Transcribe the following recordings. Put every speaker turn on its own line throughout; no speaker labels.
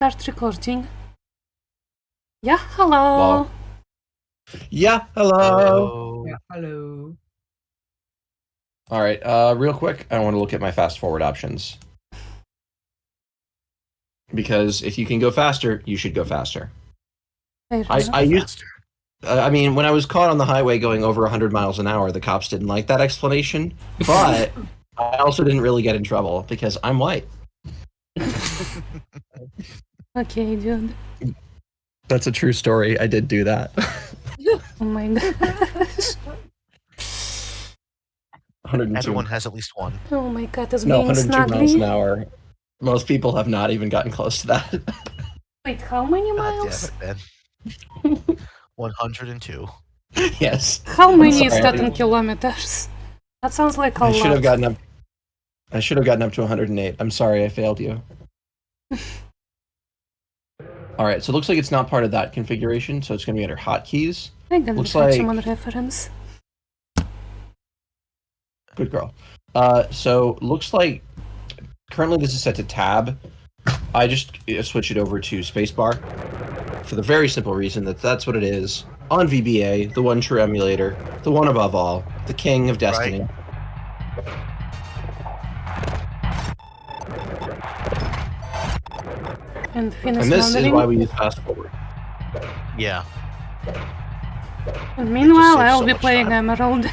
Start recording. Yeah, hello.
Well, yeah, hello.
Yeah, hello.
All right, real quick, I want to look at my fast forward options. Because if you can go faster, you should go faster. I used, I mean, when I was caught on the highway going over 100 miles an hour, the cops didn't like that explanation, but I also didn't really get in trouble because I'm white.
Okay, dude.
That's a true story. I did do that.
Oh my gosh.
102.
Everyone has at least one.
Oh my cat is
No,
being
102 miles an
snuggly.
hour. Most people have not even gotten close to that.
Wait, how many
God
miles?
damn it, Ben. 102.
Yes.
How many is
sorry,
that
I
in
didn't-
kilometers? That sounds like a
I should have
lot.
gotten up. I should have gotten up to 108. I'm sorry, I failed you. All right, so it looks like it's not part of that configuration, so it's going to be under hotkeys.
I'm gonna
Looks
fetch
like-
him on reference.
Good girl. So looks like currently this is set to tab. I just switch it over to spacebar for the very simple reason that that's what it is on VBA, the one true emulator, the one above all, the king of Destiny.
And finish
And this is
wandering.
why we use fast forward.
Yeah.
And meanwhile,
saves
I'll
so
be
much
playing
time.
Emerald.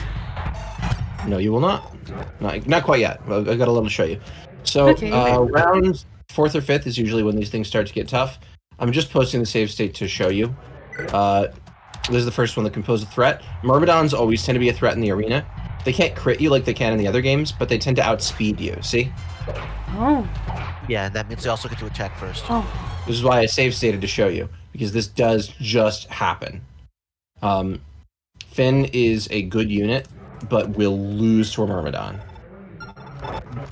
No, you will not. Not quite yet. Well, I got a little to show you. So
Okay.
round 4th or 5th is usually when these things start to get tough. I'm just posting the save state to show you. This is the first one that can pose a threat. Myrmidons always tend to be a threat in the arena. They can't crit you like they can in the other games, but they tend to outspeed you. See?
Oh,
Yeah, and that means they also get to attack first.
oh.
This is why I save stated to show you, because this does just happen. Finn is a good unit, but will lose to a Myrmidon.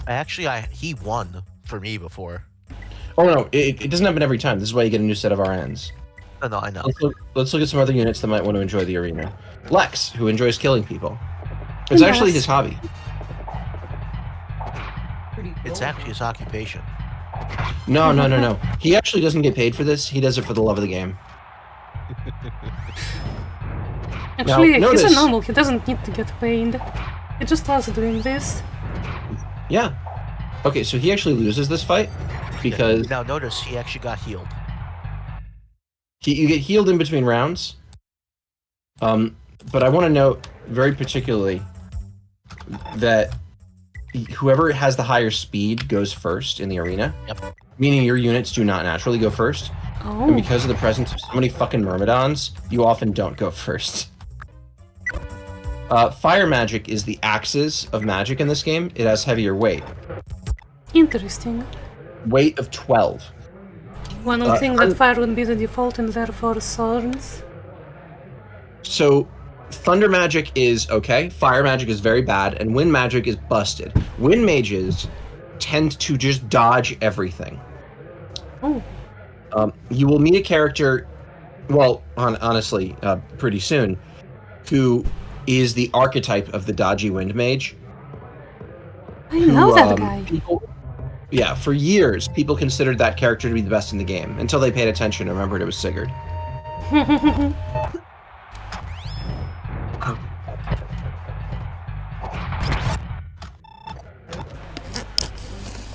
Actually, he won for me before.
Oh no, it doesn't happen every time. This is why you get a new set of RNs.
No, I know.
Let's look at some other units that might want to enjoy the arena. Lex, who enjoys killing people. It's actually his hobby.
Pretty cool.
It's actually his occupation.
No. He actually doesn't get paid for this. He does it for the love of the game.
Actually, he's
notice-
a normal. He doesn't need to get paid. He just loves doing this.
Yeah. Okay, so he actually loses this fight because
Now notice he actually got healed.
you get healed in between rounds. But I want to note very particularly that whoever has the higher speed goes first in the arena.
Yep.
Meaning your units do not naturally go first. And
Oh,
because of the presence of so many fucking Myrmidons, you often don't go first. Fire magic is the axis of magic in this game. It has heavier weight.
interesting.
Weight of 12.
One would think that fire would be the default and therefore swords.
So, thunder magic is okay, fire magic is very bad, and wind magic is busted. Wind mages tend to just dodge everything.
Oh,
You will meet a character, well, honestly, pretty soon, who is the archetype of the dodgy wind mage.
I know that
um,
guy.
Yeah, for years, people considered that character to be the best in the game, until they paid attention and remembered it was Sigurd.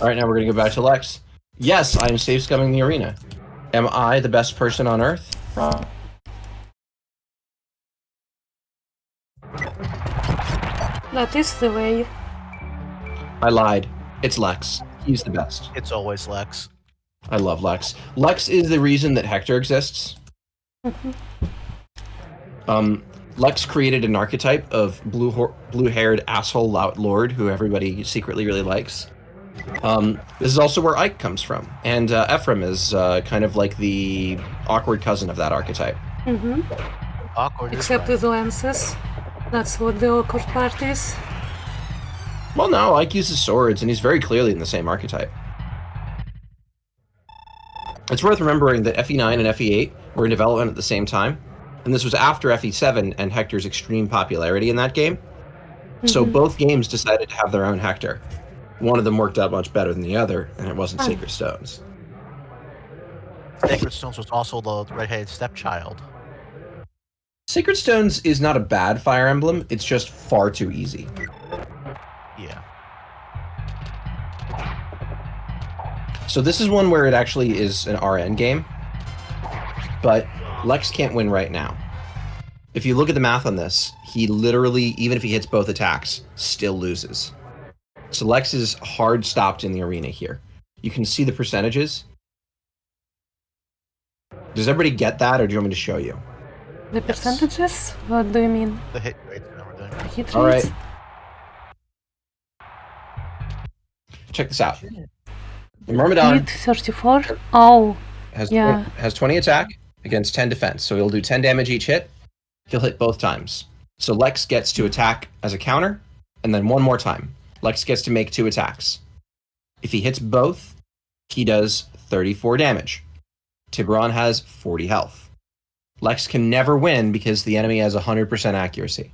Alright, now we're gonna go back to Lex. Yes, I am safe scumming the arena. Am I the best person on Earth? Wrong.
That is the way.
I lied. It's Lex. He's the best.
It's always Lex.
I love Lex. Lex is the reason that Hector exists. Lex created an archetype of blue-haired asshole lord who everybody secretly really likes. This is also where Ike comes from, and Ephraim is kind of like the awkward cousin of that archetype.
Mm-hmm.
Awkward. is
Except
right.
with lances. That's what the awkward part is.
Well, no, Ike uses swords, and he's very clearly in the same archetype. It's worth remembering that FE9 and FE8 were in development at the same time, and this was after FE7 and Hector's extreme popularity in that game. So both games decided to have their own Hector. One of them worked out much better than the other, and it wasn't
Oh.
Sacred Stones.
Sacred Stones was also the redheaded stepchild.
Sacred Stones is not a bad Fire Emblem, it's just far too easy.
Yeah.
So this is one where it actually is an RN game, but Lex can't win right now. If you look at the math on this, he literally, even if he hits both attacks, still loses. So Lex is hard stopped in the arena here. You can see the percentages. Does everybody get that, or do you want me to show you?
The percentages? What do you mean?
The hit rates and everything.
Hit
All
rates?
right. Check this out. Myrmidon
Hit 34? Oh,
has,
yeah.
has 20 attack against 10 defense, so he'll do 10 damage each hit. He'll hit both times. So Lex gets to attack as a counter, and then one more time. Lex gets to make 2 attacks. If he hits both, he does 34 damage. Tiburon has 40 health. Lex can never win because the enemy has 100% accuracy.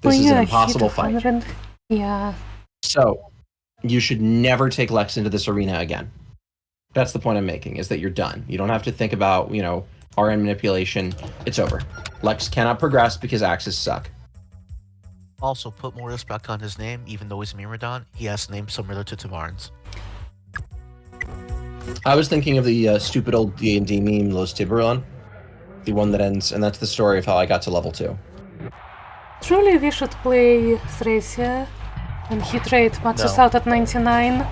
This is an impossible fight.
Yeah.
So, you should never take Lex into this arena again. That's the point I'm making, is that you're done. You don't have to think about, RN manipulation. It's over. Lex cannot progress because axes suck.
Also, put more respect on his name, even though he's Myrmidon. He has a name similar to Tiburon's.
I was thinking of the stupid old D&D meme, Los Tiburon. The one that ends, and that's the story of how I got to level 2.
Truly, we should play Thracia and hit rate matches out at 99.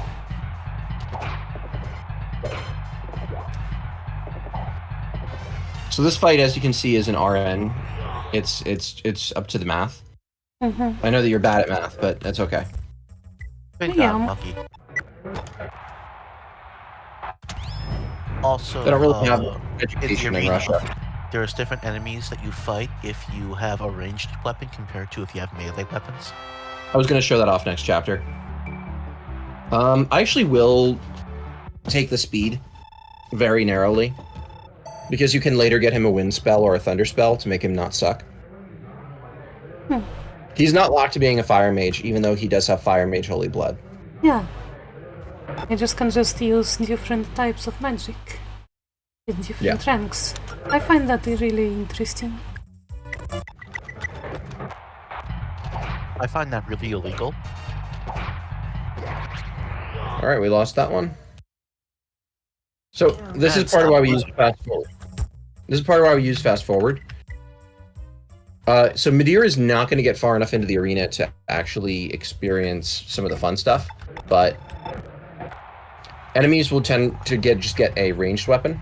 So this fight, as you can see, is an RN. It's up to the math.
Mm-hmm.
I know that you're bad at math, but that's okay.
Good
Yeah.
God, Monkey. Also,
They don't really have
in
education
the
in
arena,
Russia.
there's different enemies that you fight if you have a ranged weapon compared to if you have melee weapons.
I was going to show that off next chapter. I actually will take the speed very narrowly, because you can later get him a wind spell or a thunder spell to make him not suck. He's not locked to being a fire mage, even though he does have fire mage holy blood.
Yeah. I can just use different types of magic in different ranks. I find that really interesting.
I find that really illegal.
All right, we lost that one. So this is part of why we use fast forward. This is part of why we use fast forward. So Midir is not going to get far enough into the arena to actually experience some of the fun stuff, but enemies will tend to just get a ranged weapon.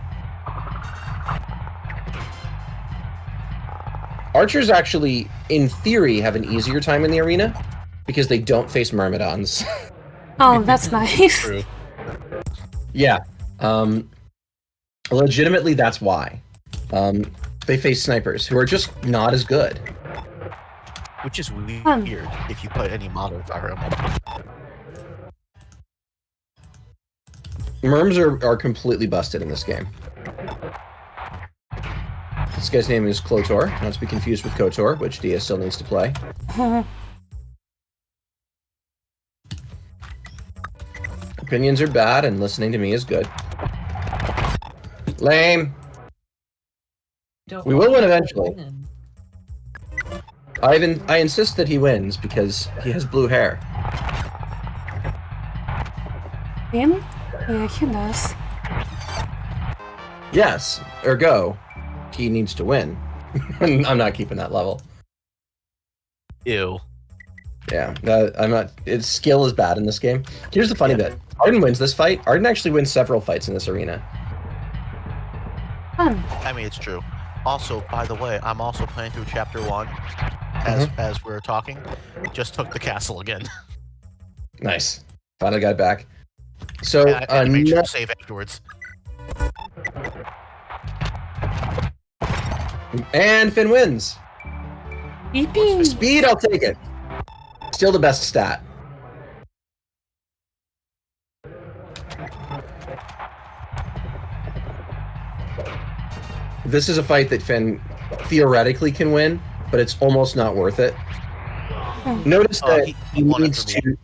Archers actually, in theory, have an easier time in the arena because they don't face Myrmidons.
Oh, that's nice.
True.
Yeah. Legitimately, that's why. They face snipers who are just not as good.
Which is weird if you play any modern Fire Emblem.
Myrms are completely busted in this game. This guy's name is Clotor, not to be confused with Kotor, which Dia still needs to play. Opinions are bad, and listening to me is good. Lame. We will win eventually. I insist that he wins because he has blue hair.
Him? Yeah, he does.
Yes, ergo, he needs to win. I'm not keeping that level.
Ew.
Yeah, I'm not. Its skill is bad in this game. Here's the funny bit: Arden wins this fight. Arden actually wins several fights in this arena.
Fun.
I mean, it's true. Also, by the way, I'm also playing through Chapter 1 as we're talking. Just took the castle again.
Nice. Finally got it back. So,
I made sure to save afterwards.
And Finn wins.
Yippee!
Speed, I'll take it. Still the best stat. This is a fight that Finn theoretically can win, but it's almost not worth it. Notice that he needs to...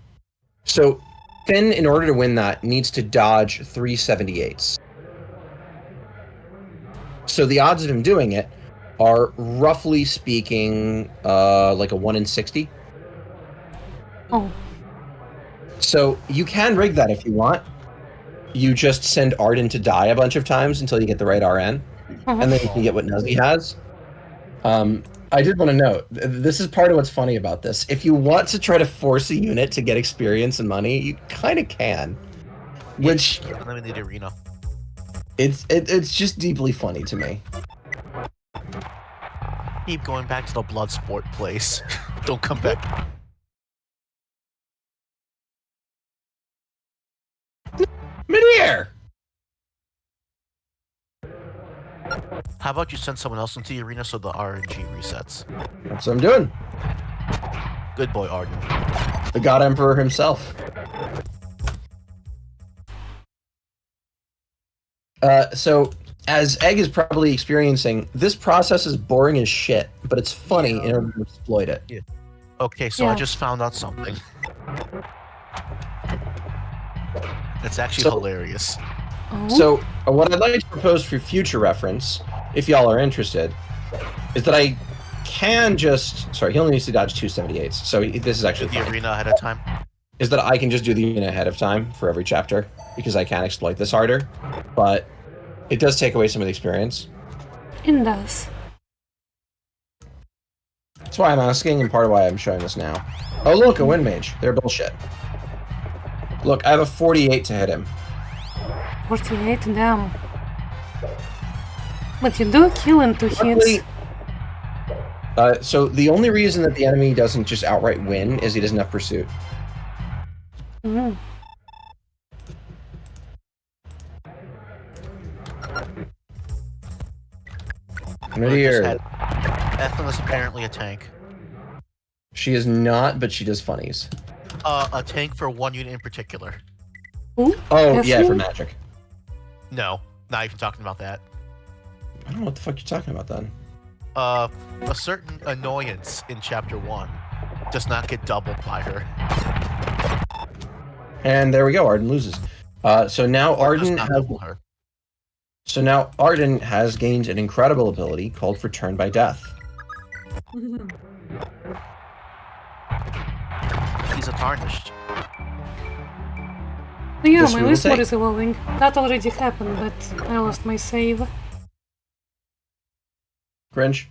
So, Finn, in order to win that, needs to dodge 378s. So the odds of him doing it are, roughly speaking, like a 1 in 60.
Oh.
So you can rig that if you want. You just send Arden to die a bunch of times until you get the right RN, and then you can get what Nuzzy has. I did want to note, this is part of what's funny about this. If you want to try to force a unit to get experience and money, you kind of can. Which
let me need arena.
it's just deeply funny to me.
Keep going back to the blood sport place. Don't come back.
Midair!
How about you send someone else into the arena so the RNG resets?
That's what I'm doing.
Good boy, Arden.
The God Emperor himself. So, as Egg is probably experiencing, this process is boring as shit, but it's funny in order to exploit it.
Yeah. Okay, so I just found out something. It's actually hilarious.
Oh.
So, what I'd like to propose for future reference, if y'all are interested, is that I can just... Sorry, he only needs to dodge 278s, so this is actually
the arena ahead of time?
Is that I can just do the arena ahead of time for every chapter, because I can exploit this harder, but it does take away some of the experience.
It does.
That's why I'm asking, and part of why I'm showing this now. Oh look, a wind mage. They're bullshit. Look, I have a 48 to hit him.
48, damn. But you do kill in 2 hits.
So the only reason that the enemy doesn't just outright win is he doesn't have pursuit.
Mm.
Midair.
Ethlyn is apparently a tank.
She is not, but she does funnies.
A tank for one unit in particular.
Ooh,
Oh, yeah,
Ethlyn?
for magic.
No, not even talking about that.
I don't know what the fuck you're talking about then.
A certain annoyance in Chapter 1 does not get doubled by her.
And there we go, Arden loses. So now Arden has...
her.
So now Arden has gained an incredible ability called Return by Death.
He's a tarnished.
Yeah,
This
my
we will
whisper
take.
is evolving. That already happened, but I lost my save.
Cringe.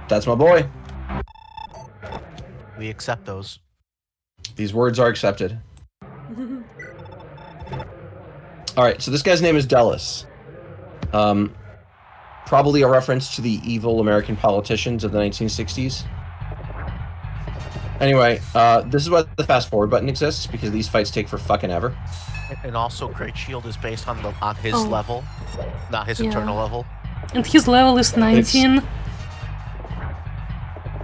That's my boy.
We accept those.
These words are accepted. Alright, so this guy's name is Dellis. Probably a reference to the evil American politicians of the 1960s. Anyway, this is why the fast forward button exists, because these fights take for fucking ever.
And also, Great Shield is based on his level, not his
Yeah.
internal level.
And his level is 19.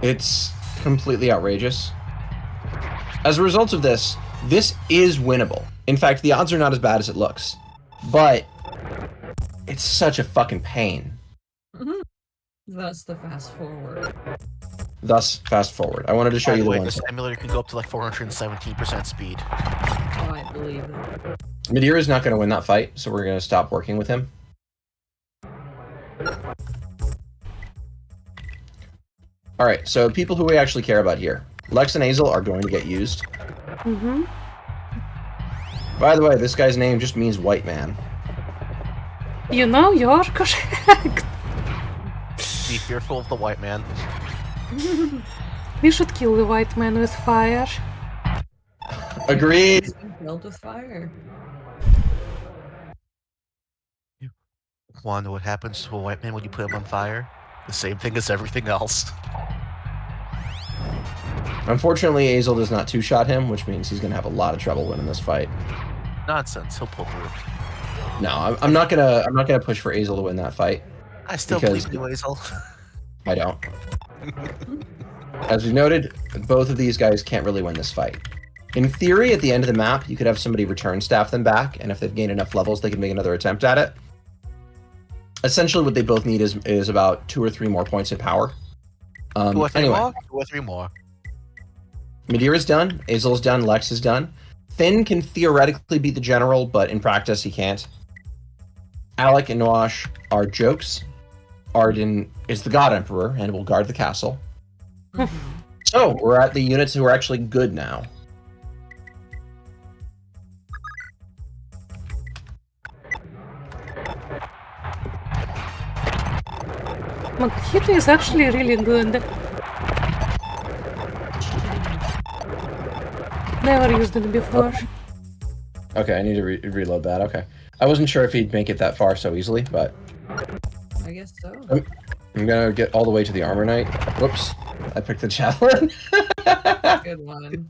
It's completely outrageous. As a result of this, this is winnable. In fact, the odds are not as bad as it looks. But it's such a fucking pain.
Thus the fast forward.
Thus, fast forward. I wanted to show
By
you
the
the
way,
ones.
the simulator can go up to like 417% speed.
Oh, I believe it.
Midair is not going to win that fight, so we're going to stop working with him. Alright, so people who we actually care about here. Lex and Azel are going to get used.
Mm-hmm.
By the way, this guy's name just means white man.
You know, you're correct.
Be fearful of the white man.
We should kill the white man with fire.
Agreed!
He's being killed with fire.
Wanna know what happens to a white man when you put him on fire? The same thing as everything else.
Unfortunately, Azel does not two-shot him, which means he's going to have a lot of trouble winning this fight.
Nonsense. He'll pull through.
No, I'm not gonna push for Azel to win that fight.
I still
Because-
believe in you, Azel.
I don't. As we noted, both of these guys can't really win this fight. In theory, at the end of the map, you could have somebody return staff them back, and if they've gained enough levels, they can make another attempt at it. Essentially, what they both need is about 2 or 3 more points in power.
2 or 3
anyway,
more? 2 or 3 more.
Midair is done, Azel is done, Lex is done. Finn can theoretically be the general, but in practice he can't. Alec and Noash are jokes. Arden is the God Emperor and will guard the castle. So, we're at the units who are actually good now.
Makihito is actually really good. Never used it before.
Okay, I need to reload that. Okay. I wasn't sure if he'd make it that far so easily, but
I guess so.
I'm gonna get all the way to the Armor Knight. Whoops. I picked the Javelin.
Good one.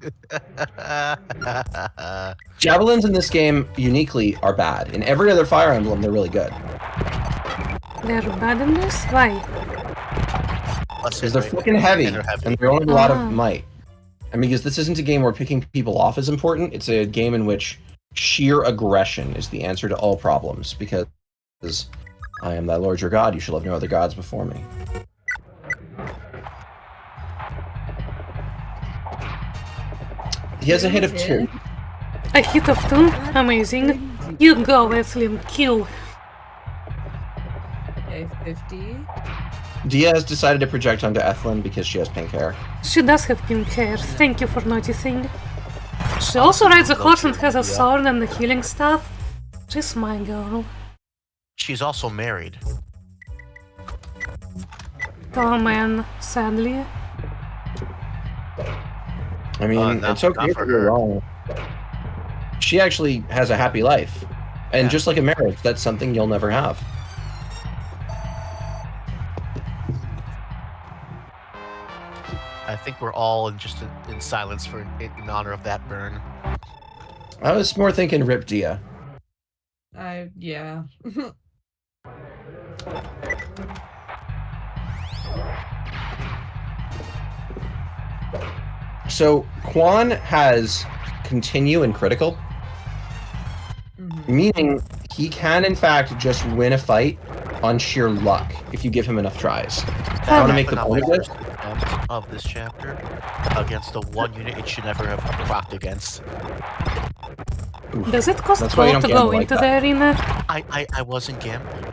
Javelins in this game, uniquely, are bad. In every other Fire Emblem, they're really good.
They're bad in this? Why?
Because they're fucking heavy, and they don't have a lot of might. I mean, because this isn't a game where picking people off is important. It's a game in which sheer aggression is the answer to all problems. Because I am thy Lord your God, you shall have no other gods before me. He has a hit of 2.
A hit of 2? Amazing. You go, Ethlyn, kill.
Okay, 50.
Dia has decided to project onto Ethlyn because she has pink hair.
She does have pink hair, thank you for noticing. She also rides a horse and has a sword and a healing staff. She's my girl.
She's also married.
Oh man, sadly.
I mean, it's okay if you're wrong. She actually has a happy life. And just like a marriage, that's something you'll never have.
I think we're all in silence in honor of that burn.
I was more thinking Rip Dia.
Yeah.
So, Quan has continue and critical, meaning he can, in fact, just win a fight on sheer luck if you give him enough tries. I want to make the point of this.
Of this chapter against the one unit it should never have procced against.
Oof.
Does it cost
That's why you
gold
don't
to go
gamble like
into
that.
the arena?
I wasn't gambling.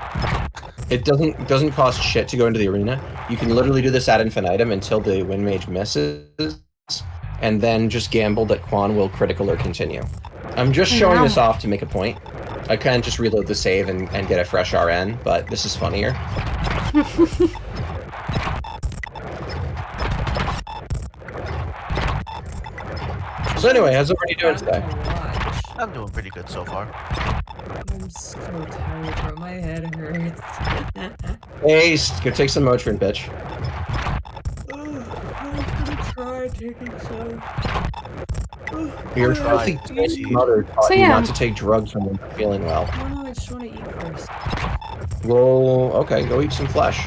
It doesn't cost shit to go into the arena. You can literally do this ad infinitum until the Wind Mage misses, and then just gamble that Quan will critical or continue. I'm just showing this off to make a point. I can just reload the save and get a fresh RN, but this is funnier. So anyway, how's everybody doing today?
I'm doing pretty good so far.
I'm so tired, bro. My head hurts.
Hey, go take some Motrin, bitch.
I'm gonna try taking some.
Your filthy mother taught
So
you
yeah.
not to take drugs when you're feeling well.
No, I just want to eat first.
Well, okay, go eat some flesh.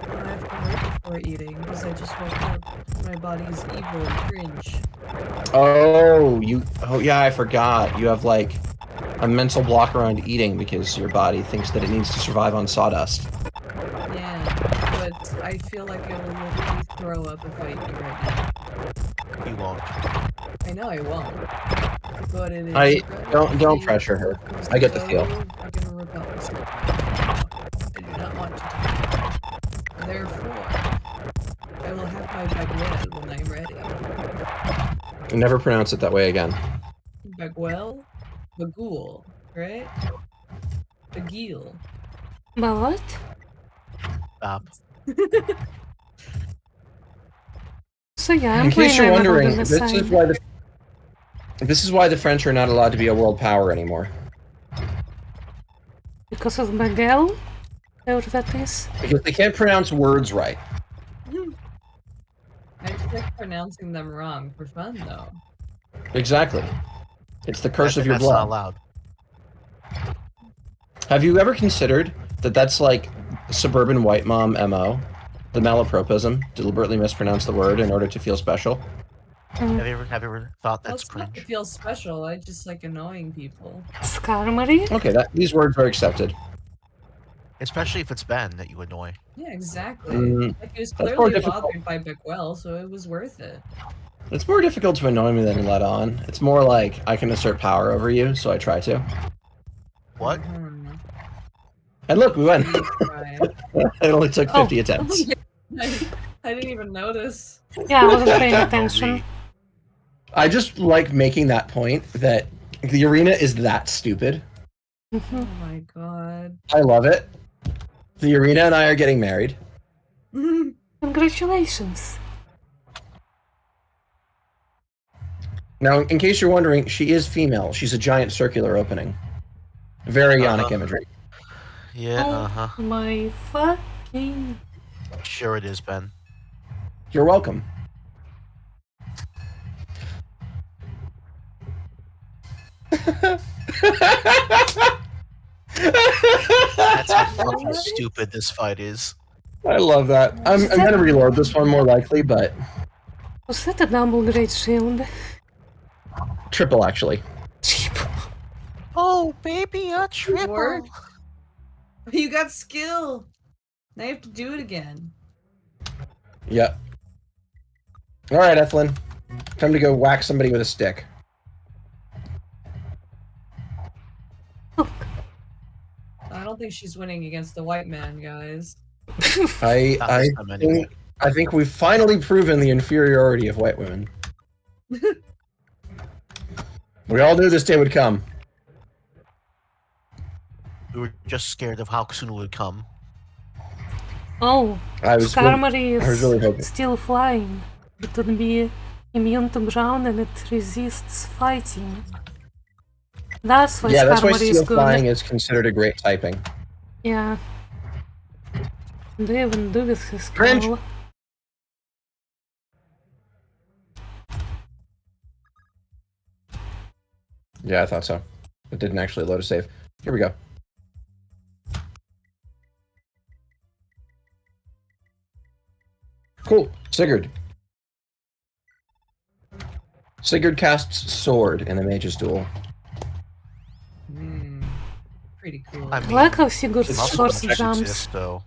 I have to wait before eating because I just woke up. My body's evil and cringe.
Oh, yeah, I forgot. You have, like, a mental block around eating because your body thinks that it needs to survive on sawdust.
Yeah, but I feel like I will literally throw up if I eat right now.
You won't.
I know I won't. But it is.
Don't pressure her. I get the feel.
Fucking rebellious. I do not want to die. Therefore, I will have my baguette when I'm ready.
Never pronounce it that way again.
Baguette? Bagul, right? Bagil.
But what?
Stop.
So yeah, I'm
In case you're
playing
wondering,
on the
this
side.
is why the French are not allowed to be a world power anymore.
Because of Bagel? Whatever that is.
Because they can't pronounce words right.
I just like pronouncing them wrong for fun, though.
Exactly. It's the curse of your
That's not
blood.
allowed.
Have you ever considered that that's like suburban white mom MO? The malapropism, deliberately mispronounce the word in order to feel special?
Have you ever thought
Well,
that's
it's not to
cringe?
feel special, I just like annoying people.
Skarmory?
Okay, these words are accepted.
Especially if it's Ben that you annoy.
Yeah, exactly.
Mm,
Like, he was
that's more
clearly
difficult.
bothered by Beckwell, so it was worth it.
It's more difficult to annoy me than let on. It's more like I can assert power over you, so I try to.
What?
Mhm.
And look, we went.
Right.
It only took 50
Oh.
attempts.
I didn't even notice.
Yeah, I wasn't paying
No,
attention.
me.
I just like making that point that the arena is that stupid.
Oh my god.
I love it. The arena and I are getting married.
Congratulations.
Now, in case you're wondering, she is female. She's a giant circular opening. Very Ionic imagery.
Yeah,
Oh
uh-huh.
my fucking...
Sure it is, Ben.
You're welcome.
That's how fucking stupid this fight is.
I love that. I'm gonna reload this one more likely, but
Was that a double great shield?
triple actually.
Cheap.
Oh, baby, a
Good work. You got skill. Now you have to do it again.
Yep. All right, Ethlyn. Time to go whack somebody with a stick.
I don't think she's winning against the white man, guys.
I think we've finally proven the inferiority of white women. We all knew this day would come.
We were just scared of how soon it would come.
Oh,
I was
Skarmory
really hoping.
is still flying. It would be immune to ground and it resists fighting. That's why
Yeah, that's why
Skarmory is
steel
good.
flying is considered a great typing.
Yeah. Do you even do with his
Cringe.
skull?
Yeah, I thought so. It didn't actually load a save. Here we go. Cool. Sigurd. Sigurd casts Sword in the Mage's Duel.
Pretty cool.
I
I
mean,
like how Sigurd's
it's
most
horse
effects
jumps.
exist, though.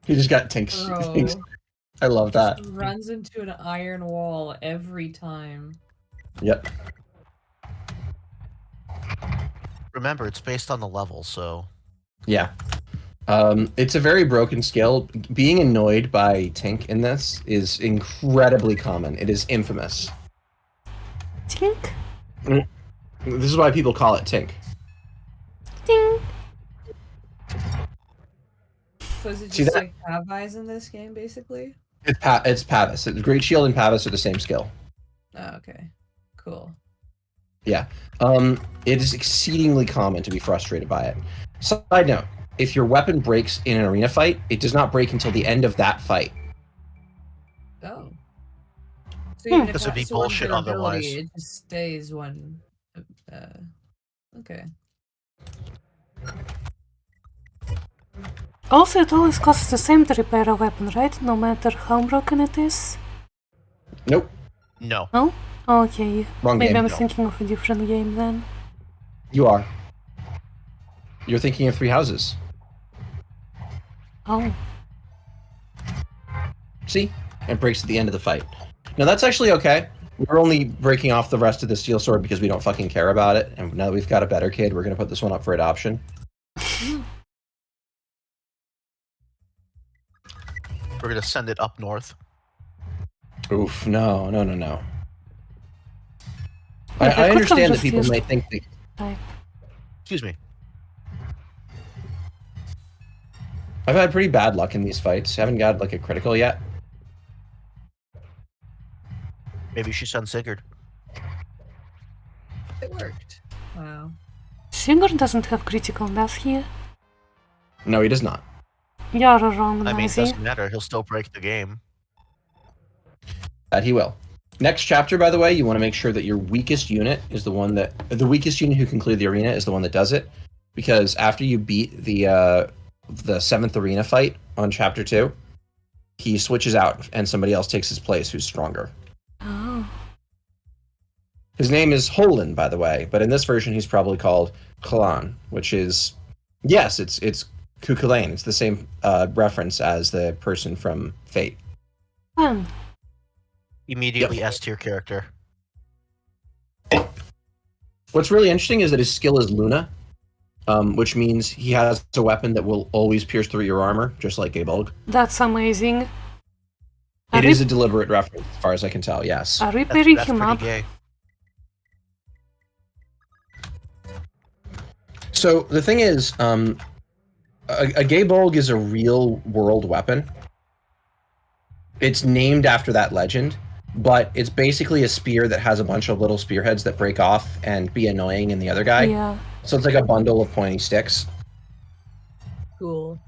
He just got tinks.
Bro.
I love that.
Just runs into an iron wall every time.
Yep.
Remember, it's based on the level, so...
Yeah. It's a very broken skill. Being annoyed by Tink in this is incredibly common. It is infamous.
Tink,
This is why people call it Tink.
ting.
So is it
See
just
that?
like Pavi's in this game, basically?
It's Pavis. Great Shield and Pavis are the same skill.
Oh, okay. Cool.
Yeah. It is exceedingly common to be frustrated by it. Side note, if your weapon breaks in an arena fight, it does not break until the end of that fight.
Oh. So even if
Because it'd be
that's one
bullshit
durability,
otherwise.
it just stays one. Okay.
Also, it always costs the same to repair a weapon, right? No matter how broken it is?
Nope.
No.
No? Okay.
Wrong
Maybe
game.
I'm
No.
thinking of a different game then.
You are. You're thinking of Three Houses.
Oh.
See? It breaks at the end of the fight. Now that's actually okay. We're only breaking off the rest of the steel sword because we don't fucking care about it. And now that we've got a better kid, we're gonna put this one up for adoption.
We're gonna send it up north.
Oof, no.
Yeah,
I
they could have
understand that
just
people
used-
may think that...
Excuse me.
I've had pretty bad luck in these fights. Haven't got like a critical yet.
Maybe she sent Sigurd.
It worked. Wow.
Sigurd doesn't have critical, does he?
No, he does not.
You're wrong,
I mean, it
Nazi.
doesn't matter. He'll still break the game.
That he will. Next chapter, by the way, you want to make sure that your weakest unit is the one that... The weakest unit who can clear the arena is the one that does it. Because after you beat the 7th arena fight on chapter 2, he switches out and somebody else takes his place who's stronger.
Oh.
His name is Holin, by the way, but in this version he's probably called Kalan, which is, yes, it's Cuchulainn. It's the same reference as the person from Fate.
Fun.
Immediately S tier character.
What's really interesting is that his skill is Luna, which means he has a weapon that will always pierce through your armor, just like Gabolg.
That's amazing.
It is a deliberate reference, as far as I can tell, yes.
Are we pairing
That's
him
pretty
up?
gay.
So the thing is, a Gabolg is a real-world weapon. It's named after that legend, but it's basically a spear that has a bunch of little spearheads that break off and be annoying in the other guy.
Yeah.
So it's like a bundle of pointy sticks.
Cool.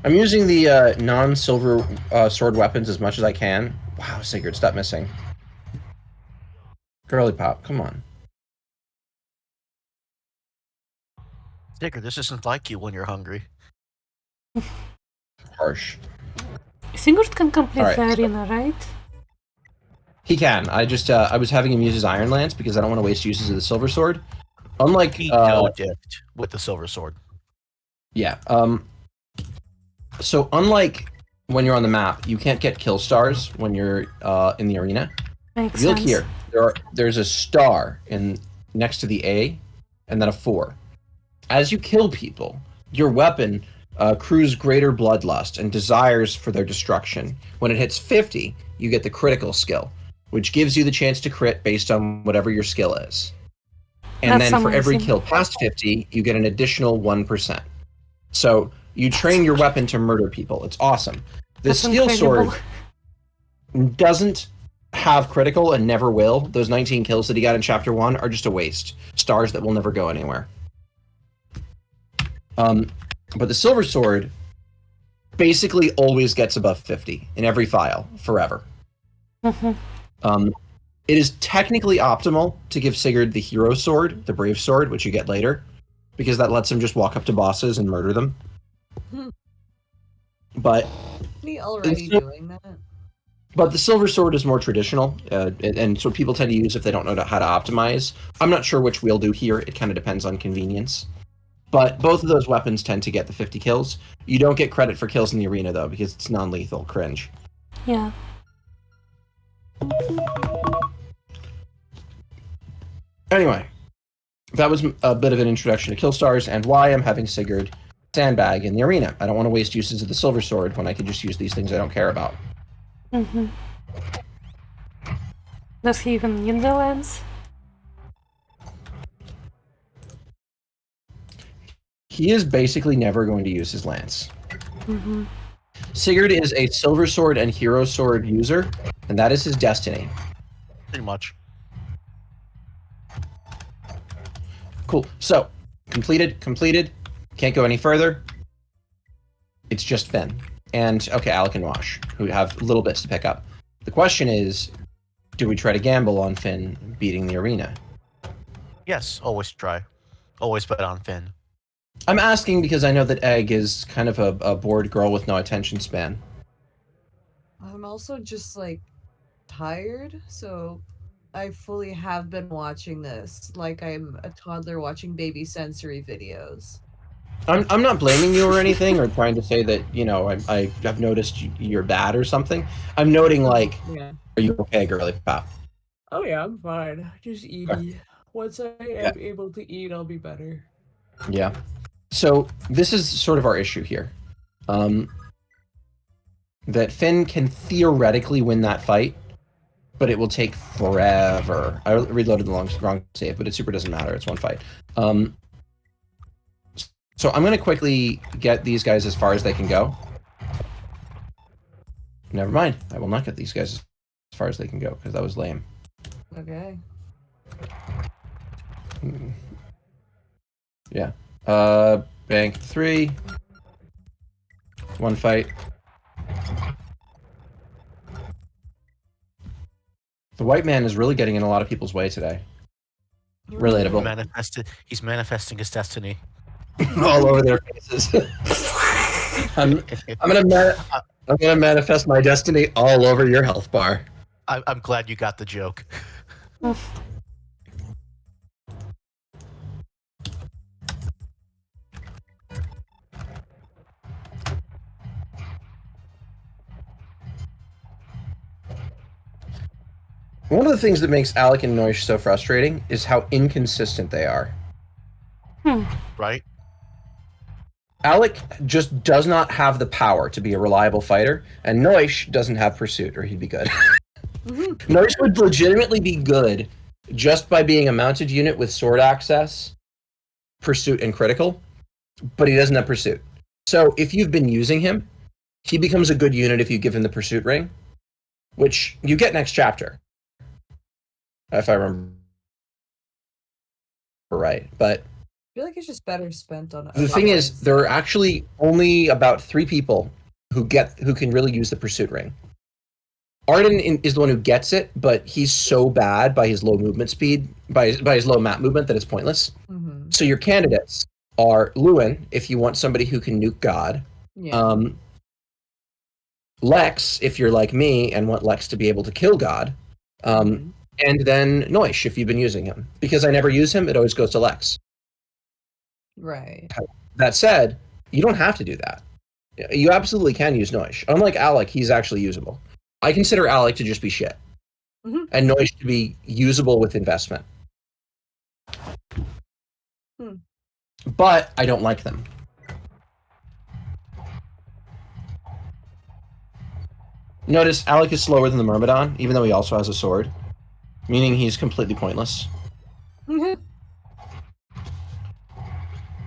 I'm using the non-silver sword weapons as much as I can. Wow, Sigurd, stop missing. Girly pop, come on.
Digger, this isn't like you when you're hungry.
Harsh.
Sigurd can complete
Alright,
the
so-
arena, right?
He can. I just I was having him use his Iron Lance because I don't want to waste uses of the Silver Sword. Unlike
He no-dipped with the silver sword.
yeah, so unlike when you're on the map, you can't get kill stars when you're in the arena.
Makes
If you look
sense.
here, there's a star in next to the A, and then a 4. As you kill people, your weapon accrues greater bloodlust and desires for their destruction. When it hits 50, you get the critical skill, which gives you the chance to crit based on whatever your skill is. And
That's
then for every
amazing.
kill past 50, you get an additional 1%. So you train your weapon to murder people. It's awesome. The
That's
steel sword
incredible.
doesn't have critical and never will. Those 19 kills that he got in chapter 1 are just a waste. Stars that will never go anywhere. But the silver sword basically always gets above 50 in every file, forever.
Mhm.
It is technically optimal to give Sigurd the hero sword, the brave sword, which you get later, because that lets him just walk up to bosses and murder them.
Hmm.
But
Isn't he already
It's-
doing that?
But the silver sword is more traditional, and so people tend to use if they don't know how to optimize. I'm not sure which we'll do here. It kind of depends on convenience. But both of those weapons tend to get the 50 kills. You don't get credit for kills in the arena, though, because it's non-lethal. Cringe.
Yeah.
Anyway, that was a bit of an introduction to kill stars and why I'm having Sigurd sandbag in the arena. I don't want to waste uses of the silver sword when I can just use these things I don't care about.
Mm-hmm. Does he even need the lens?
He is basically never going to use his lance.
Mm-hmm.
Sigurd is a silver sword and hero sword user, and that is his destiny.
Pretty much.
Cool. So, completed. Can't go any further. It's just Finn. And, okay, Alec and Wash, who have little bits to pick up. The question is, do we try to gamble on Finn beating the arena?
Yes, always try. Always bet on Finn.
I'm asking because I know that Egg is kind of a bored girl with no attention span.
I'm also just like tired, so I fully have been watching this like I'm a toddler watching baby sensory videos.
I'm not blaming you or anything or trying to say that, you know, I've noticed you're bad or something. I'm noting, like,
Yeah.
are you okay, girly pop?
Oh yeah, I'm fine. Just eating. Once I
Yeah.
am able to eat, I'll be better.
Yeah. So this is sort of our issue here. That Finn can theoretically win that fight, but it will take forever. I reloaded the wrong save, but it super doesn't matter. It's one fight. So I'm going to quickly get these guys as far as they can go. Never mind. I will not get these guys as far as they can go, because that was lame.
Okay.
Yeah. Bank 3. One fight. The white man is really getting in a lot of people's way today. Relatable.
He's manifesting his destiny.
all over their faces. I'm gonna manifest my destiny all over your health bar.
I'm glad you got the joke.
One of the things that makes Alec and Noish so frustrating is how inconsistent they are.
Right?
Alec just does not have the power to be a reliable fighter, and Noish doesn't have pursuit, or he'd be good. Noish would legitimately be good just by being a mounted unit with sword access, pursuit, and critical, but he doesn't have pursuit. So if you've been using him, he becomes a good unit if you give him the pursuit ring, which you get next chapter, if I remember right. But
I feel like it's just better spent on.
the thing is, there are actually only about 3 people who can really use the pursuit ring. Arden is the one who gets it, but he's so bad by his low movement speed, by his low map movement, that it's pointless.
Mm-hmm.
So your candidates are Lewin, if you want somebody who can nuke God.
Yeah.
Lex, if you're like me and want Lex to be able to kill God. And then Noish, if you've been using him. Because I never use him, it always goes to Lex.
Right.
That said, you don't have to do that. You absolutely can use Noish. Unlike Alec, he's actually usable. I consider Alec to just be shit. And Noish to be usable with investment. But I don't like them. Notice Alec is slower than the Myrmidon, even though he also has a sword. Meaning he's completely pointless.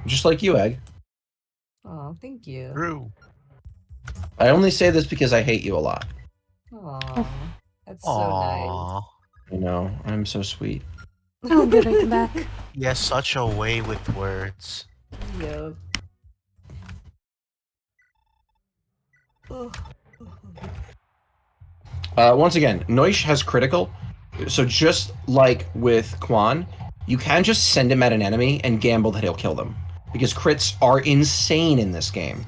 Just like you, Egg.
Oh, thank you.
True.
I only say this because I hate you a lot.
Aw, that's so nice.
Aww.
I know, I'm so sweet.
I'll be right back.
He has such a way with words.
Yep.
Once again, Noish has critical, so just like with Quan, you can just send him at an enemy and gamble that he'll kill them. Because crits are insane in this game.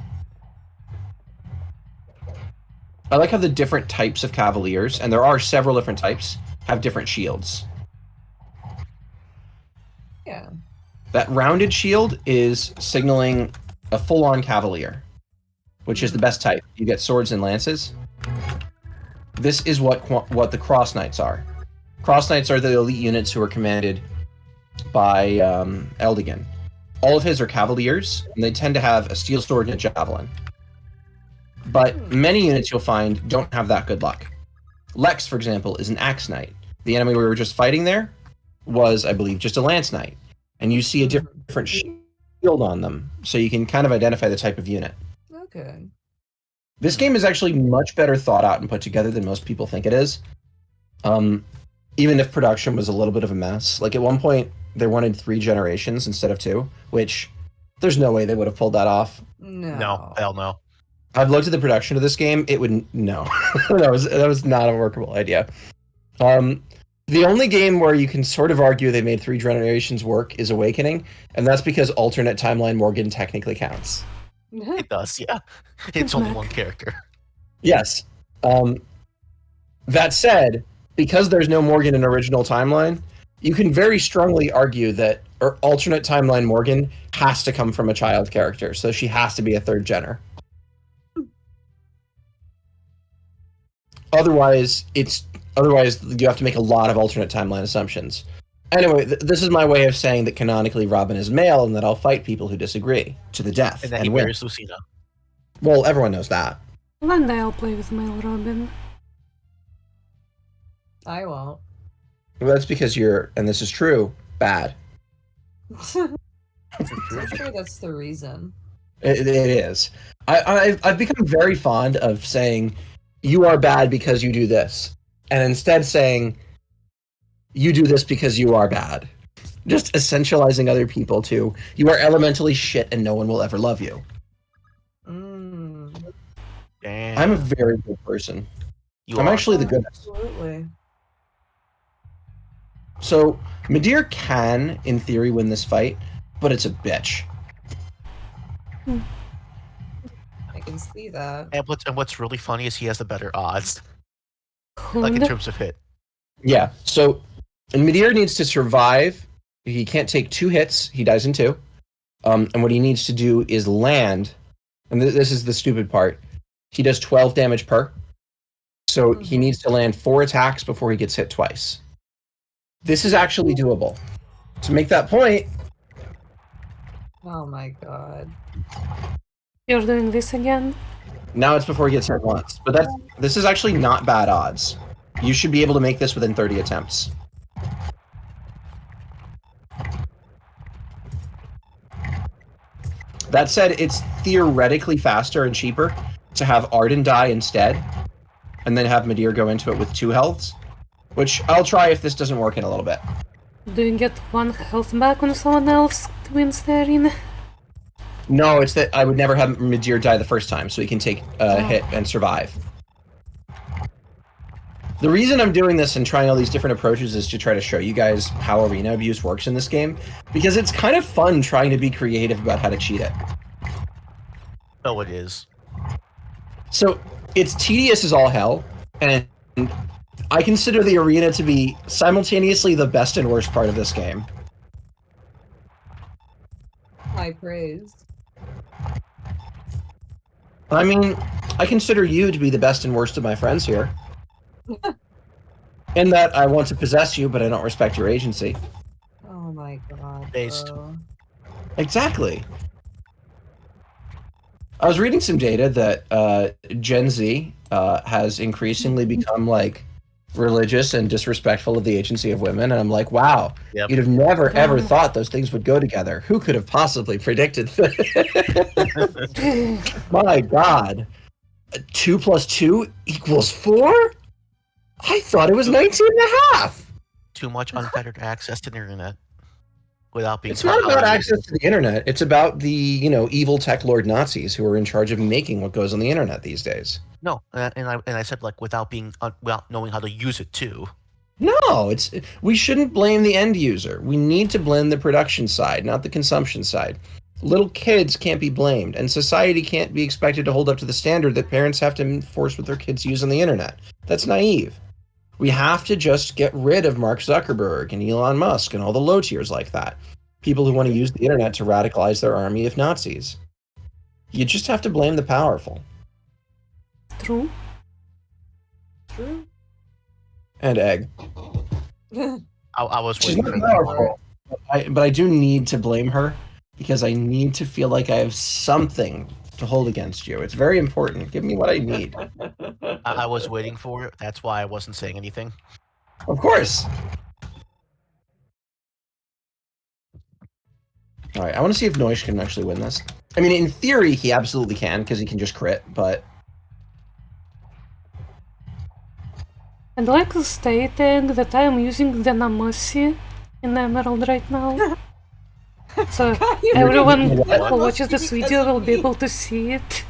I like how the different types of Cavaliers, and there are several different types, have different shields.
Yeah.
That rounded shield is signaling a full-on Cavalier, which is the best type. You get swords and lances. This is what the Cross Knights are. Cross Knights are the elite units who are commanded by Eldigan. All of his are Cavaliers, and they tend to have a steel sword and a javelin. But many units you'll find don't have that good luck. Lex, for example, is an Axe Knight. The enemy we were just fighting there was, I believe, just a Lance Knight. And you see a different shield on them, so you can kind of identify the type of unit.
Okay.
This game is actually much better thought out and put together than most people think it is. Even if production was a little bit of a mess. Like, at one point, they wanted 3 generations instead of 2, which there's no way they would have pulled that off.
No, hell no.
I've looked at the production of this game. It would no, that was not a workable idea. The only game where you can sort of argue they made 3 generations work is Awakening, and that's because alternate timeline Morgan technically counts.
It does, yeah. It's only one character.
Yes. That said, because there's no Morgan in original timeline, you can very strongly argue that alternate timeline Morgan has to come from a child character, so she has to be a 3rd gener. Otherwise, you have to make a lot of alternate timeline assumptions. Anyway, this is my way of saying that canonically Robin is male and that I'll fight people who disagree to the death
And then he
win.
marries Lucina.
Well, everyone knows that.
One day I'll play with male Robin.
I won't.
Well, that's because you're, and this is true, bad.
I'm sure that's the reason.
It is. I've become very fond of saying, you are bad because you do this. And instead saying, you do this because you are bad. Just essentializing other people to, you are elementally shit and no one will ever love you.
Damn.
I'm a very good person.
You
I'm
are.
actually the goodest.
Absolutely.
So, Midir can, in theory, win this fight, but it's a bitch.
I can see that.
And what's really funny is he has the better odds,
Who
like in
the-
terms of hit.
Yeah, so Midir needs to survive. He can't take 2 hits. He dies in 2. And what he needs to do is land. And this is the stupid part. He does 12 damage per. So he needs to land 4 attacks before he gets hit twice. This is actually doable. To make that point,
Oh my god.
You're doing this again?
now it's before he gets hit once. But this is actually not bad odds. You should be able to make this within 30 attempts. That said, it's theoretically faster and cheaper to have Arden die instead, and then have Midir go into it with 2 healths, which I'll try if this doesn't work in a little bit.
Do you get 1 health back when someone else wins the arena?
No, it's that I would never have Midir die the first time, so he can take a hit and survive. The reason I'm doing this and trying all these different approaches is to try to show you guys how arena abuse works in this game, because it's kind of fun trying to be creative about how to cheat it.
Oh, it is.
So it's tedious as all hell, and I consider the arena to be simultaneously the best and worst part of this game.
High praise.
I mean, I consider you to be the best and worst of my friends here. In that I want to possess you, but I don't respect your agency.
Oh my god.
Based.
Bro.
Exactly. I was reading some data that Gen Z has increasingly become like religious and disrespectful of the agency of women, and I'm like, wow,
Yep.
you'd have never ever thought those things would go together. Who could have possibly predicted that? My God, 2 + 2 = 4? I thought it was 19.5.
Too much unfettered access to the internet without being.
It's not about access to the internet. It's about the, evil tech lord Nazis who are in charge of making what goes on the internet these days.
No, and I said like without knowing how to use it too.
No, we shouldn't blame the end user. We need to blame the production side, not the consumption side. Little kids can't be blamed, and society can't be expected to hold up to the standard that parents have to enforce with their kids use on the internet. That's naive. We have to just get rid of Mark Zuckerberg and Elon Musk and all the low tiers like that. People who want to use the internet to radicalize their army of Nazis. You just have to blame the powerful.
True.
True.
And Egg.
I was
She's
waiting
not
for that.
powerful, but I do need to blame her because I need to feel like I have something to hold against you. It's very important. Give me what I need.
I was waiting for it. That's why I wasn't saying anything.
Of course. All right, I want to see if Noish can actually win this. I mean, in theory, he absolutely can because he can just crit, but
I'd like to stating that I am using the Namusi in Emerald right now. So everyone who watches this video will be able to see it.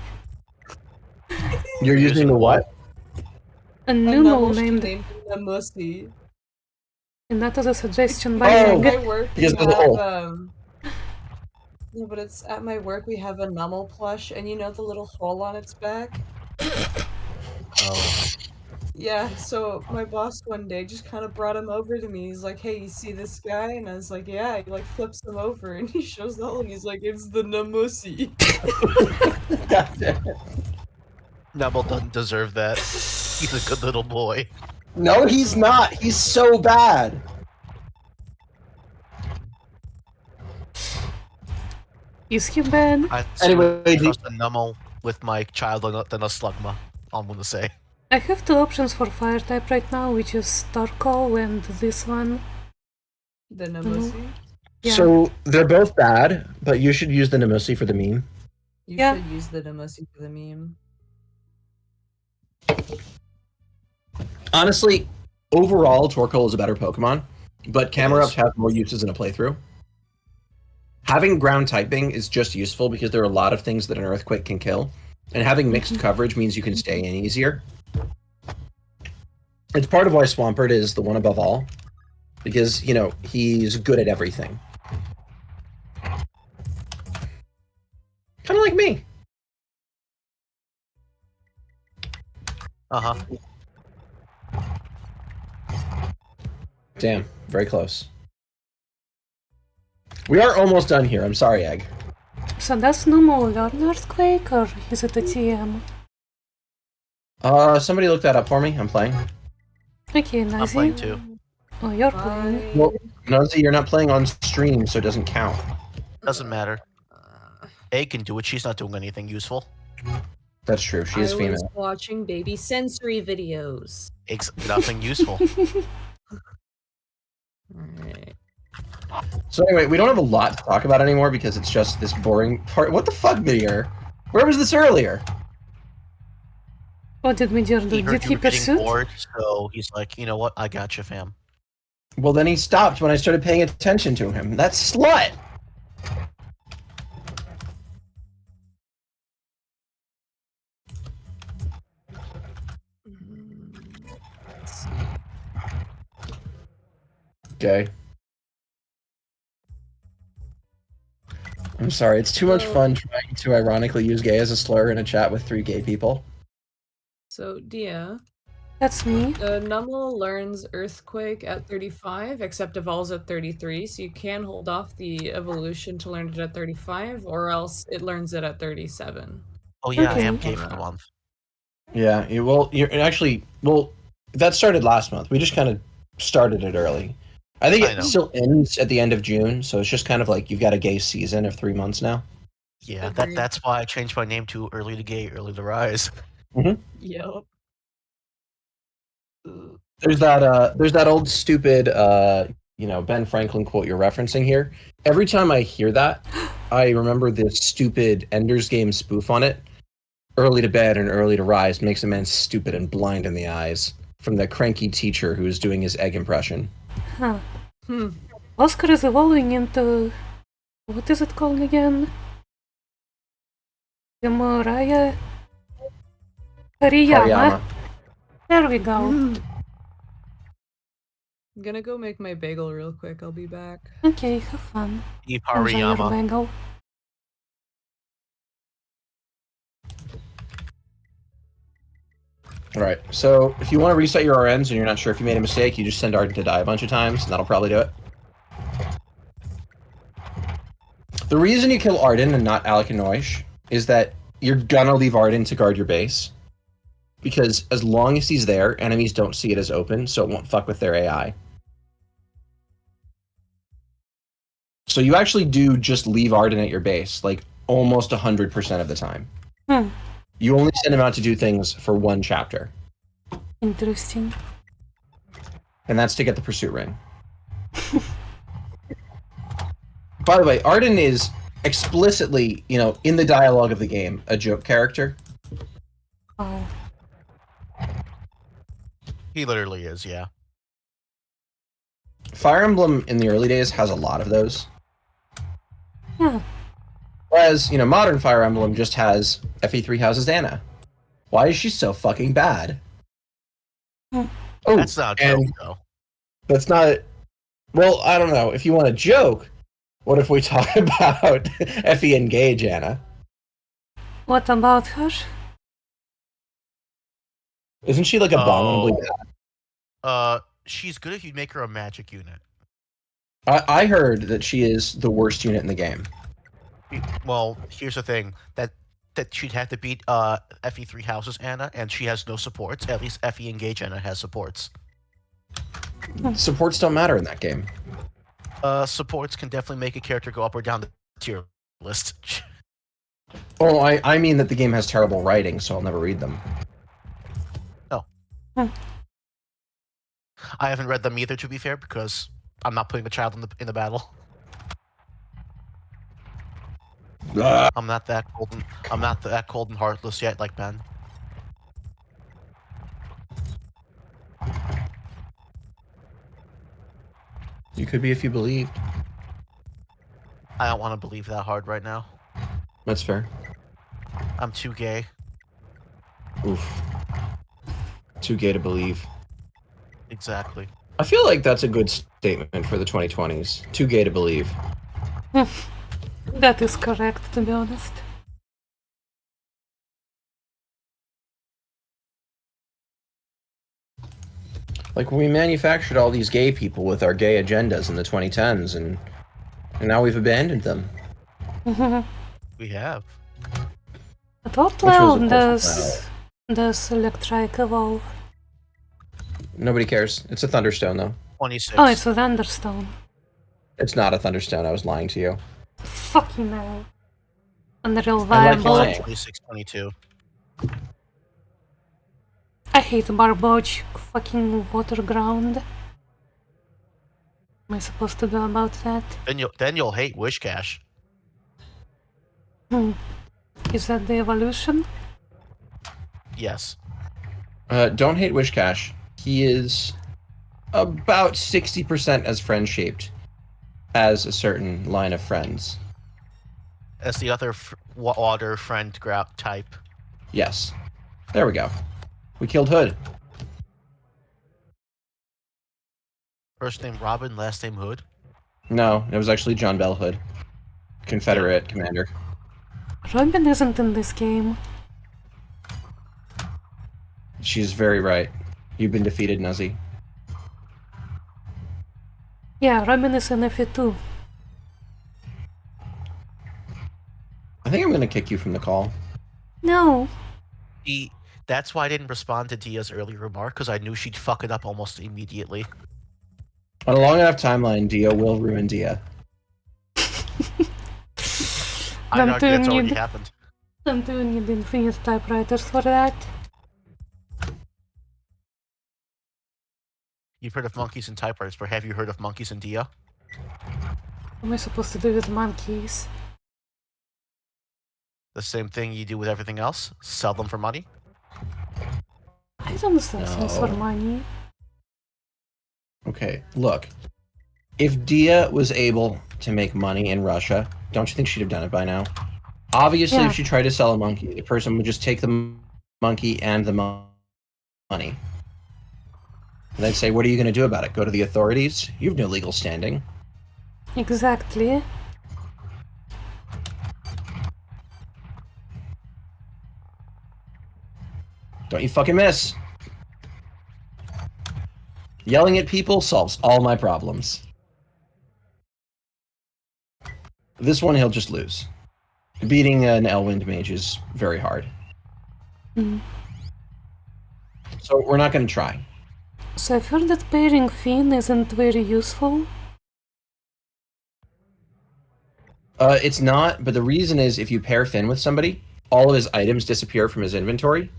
you're using the what?
A new null named,
Namusi.
and that is a suggestion by
Oh.
At
Egg.
my work,
Because
we
there's a hole.
have, no, but it's at my work. We have a Nummel plush, and you know the little hole on its back.
Oh.
Yeah. So my boss one day just kind of brought him over to me. He's like, "Hey, you see this guy?" And I was like, "Yeah." He like flips him over, and he shows the hole, and he's like, "It's the Namusi."
Nebel doesn't deserve that. He's a good little boy.
No, he's not. He's so bad.
Is he bad?
I
Anyway,
trust a Nummel with my child than a Slugma. I'm gonna say.
I have 2 options for fire type right now, which is Starco and this one.
The Namusi.
Yeah.
So they're both bad, but you should use the Namusi for the meme.
You
Yeah.
should use the Namusi for the meme.
Honestly, overall, Torkoal is a better Pokemon, but Camerupt has more uses in a playthrough. Having ground typing is just useful because there are a lot of things that an Earthquake can kill, and having mixed coverage means you can stay in easier. It's part of why Swampert is the one above all, because, he's good at everything. Kind of like me.
Uh-huh.
Damn, very close. We are almost done here. I'm sorry, Egg.
So does normal learn Earthquake or is it a TM?
Somebody look that up for me. I'm playing.
Okay,
I'm
Nazi.
playing too.
Oh, you're playing.
Well, Nosy, you're not playing on stream, so it doesn't count.
Doesn't matter. A can do it. She's not doing anything useful.
That's true. She is
I was
female.
watching baby sensory videos.
Nothing useful.
Alright.
So anyway, we don't have a lot to talk about anymore because it's just this boring part. What the fuck, Meteor? Where was this earlier?
What did Meteor do?
He heard
Did
you
he
were getting
pursue?
bored, so he's like, you know what? I got you, fam.
Well, then he stopped when I started paying attention to him. That slut!
Let's see.
Okay. I'm sorry, it's too much fun trying to ironically use gay as a slur in a chat with 3 gay people.
So, Dia,
That's me.
Numel learns Earthquake at 35, except evolves at 33, so you can hold off the evolution to learn it at 35, or else it learns it at 37.
Oh yeah,
Okay.
I am gay for the month.
Yeah, you're actually, that started last month. We just kind of started it early. I think
I
it
know.
still ends at the end of June, so it's just kind of like you've got a gay season of 3 months now.
Yeah,
Agreed.
that's why I changed my name to Early to Gay, Early to Rise.
Yep.
There's that old stupid Ben Franklin quote you're referencing here. Every time I hear that, I remember this stupid Ender's Game spoof on it. Early to bed and early to rise makes a man stupid and blind in the eyes. From the cranky teacher who is doing his egg impression.
Huh. Oscar is evolving into... What is it called again? Gamoraya? Hariyama. There we go.
I'm gonna go make my bagel real quick. I'll be back.
Okay, have fun.
Eve
Enjoy your
Hariyama.
bagel.
Alright, so if you want to reset your RNs and you're not sure if you made a mistake, you just send Arden to die a bunch of times, and that'll probably do it. The reason you kill Arden and not Alec and Noish is that you're gonna leave Arden to guard your base. Because as long as he's there, enemies don't see it as open, so it won't fuck with their AI. So you actually do just leave Arden at your base, like almost 100% of the time. You only send him out to do things for 1 chapter.
Interesting.
And that's to get the pursuit ring. By the way, Arden is explicitly, in the dialogue of the game, a joke character.
Oh.
He literally is, yeah.
Fire Emblem in the early days has a lot of those.
Yeah.
Whereas, modern Fire Emblem just has FE3 houses Anna. Why is she so fucking bad? Oh,
That's not a joke,
and
though.
that's not... Well, I don't know. If you want to joke, what if we talk about FE Engage Anna?
What about her?
Isn't she like abominably bad?
She's good if you make her a magic unit.
I heard that she is the worst unit in the game.
Well, here's the thing. That she'd have to beat FE3 houses Anna, and she has no supports. At least FE Engage Anna has supports.
Supports don't matter in that game.
Supports can definitely make a character go up or down the tier list.
Oh, I mean that the game has terrible writing, so I'll never read them.
Oh. I haven't read them either, to be fair, because I'm not putting a child in the battle. I'm not that cold and heartless yet, like Ben.
You could be if you believed.
I don't want to believe that hard right now.
That's fair.
I'm too gay.
Oof. Too gay to believe.
Exactly.
I feel like that's a good statement for the 2020s. Too gay to believe.
That is correct, to be honest.
Like, we manufactured all these gay people with our gay agendas in the 2010s, and now we've abandoned them.
We have.
At what
Which was,
realm
of course,
does Electrike evolve?
Nobody cares. It's a Thunderstone, though.
26.
Oh, it's a Thunderstone.
It's not a Thunderstone, I was lying to you.
Fucking hell. Unreal
I like
Viable.
lying.
26, 22.
I hate Barbodge. Fucking water ground. Am I supposed to do about that?
Then you'll hate Wishcash.
Is that the evolution?
Yes.
Don't hate Wishcash. He is about 60% as friend-shaped as a certain line of friends.
As the other water friend type.
Yes. There we go. We killed Hood.
First name Robin, last name Hood.
No, it was actually John Bell Hood. Confederate commander.
Robin isn't in this game.
She's very right. You've been defeated, Nuzzy.
Yeah, Robin is in FE2.
I think I'm gonna kick you from the call.
No.
That's why I didn't respond to Dia's earlier remark, because I knew she'd fuck it up almost immediately.
On a long enough timeline, Dia will ruin Dia.
I would argue that's already happened.
Don't you need infinite typewriters for that?
You've heard of monkeys and typewriters, but have you heard of monkeys and Dia?
What am I supposed to do with monkeys?
The same thing you do with everything else? Sell them for money?
I don't sell things for
No.
money.
Okay, look. If Dia was able to make money in Russia, don't you think she'd have done it by now? Obviously,
Yeah.
if she tried to sell a monkey, the person would just take the monkey and the money. And they'd say, what are you going to do about it? Go to the authorities? You have no legal standing.
Exactly.
Don't you fucking miss. Yelling at people solves all my problems. This one he'll just lose. Beating an Elwind mage is very hard. So we're not going to try.
So I've heard that pairing Finn isn't very useful.
It's not, but the reason is if you pair Finn with somebody, all of his items disappear from his inventory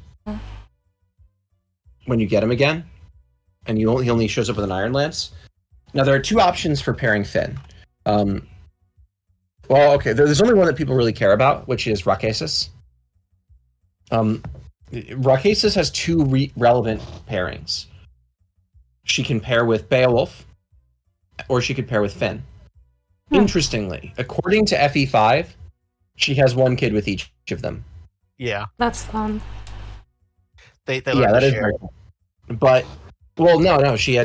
when you get him again, and he only shows up with an Iron Lance. Now, there are two options for pairing Finn. Well, okay, there's only one that people really care about, which is Rakesis. Rakesis has two relevant pairings. She can pair with Beowulf, or she could pair with Finn. Interestingly, according to FE5, she has one kid with each of them.
Yeah.
That's fun.
They
Yeah,
learn
that
to
is
share.
very cool. But, well, no, she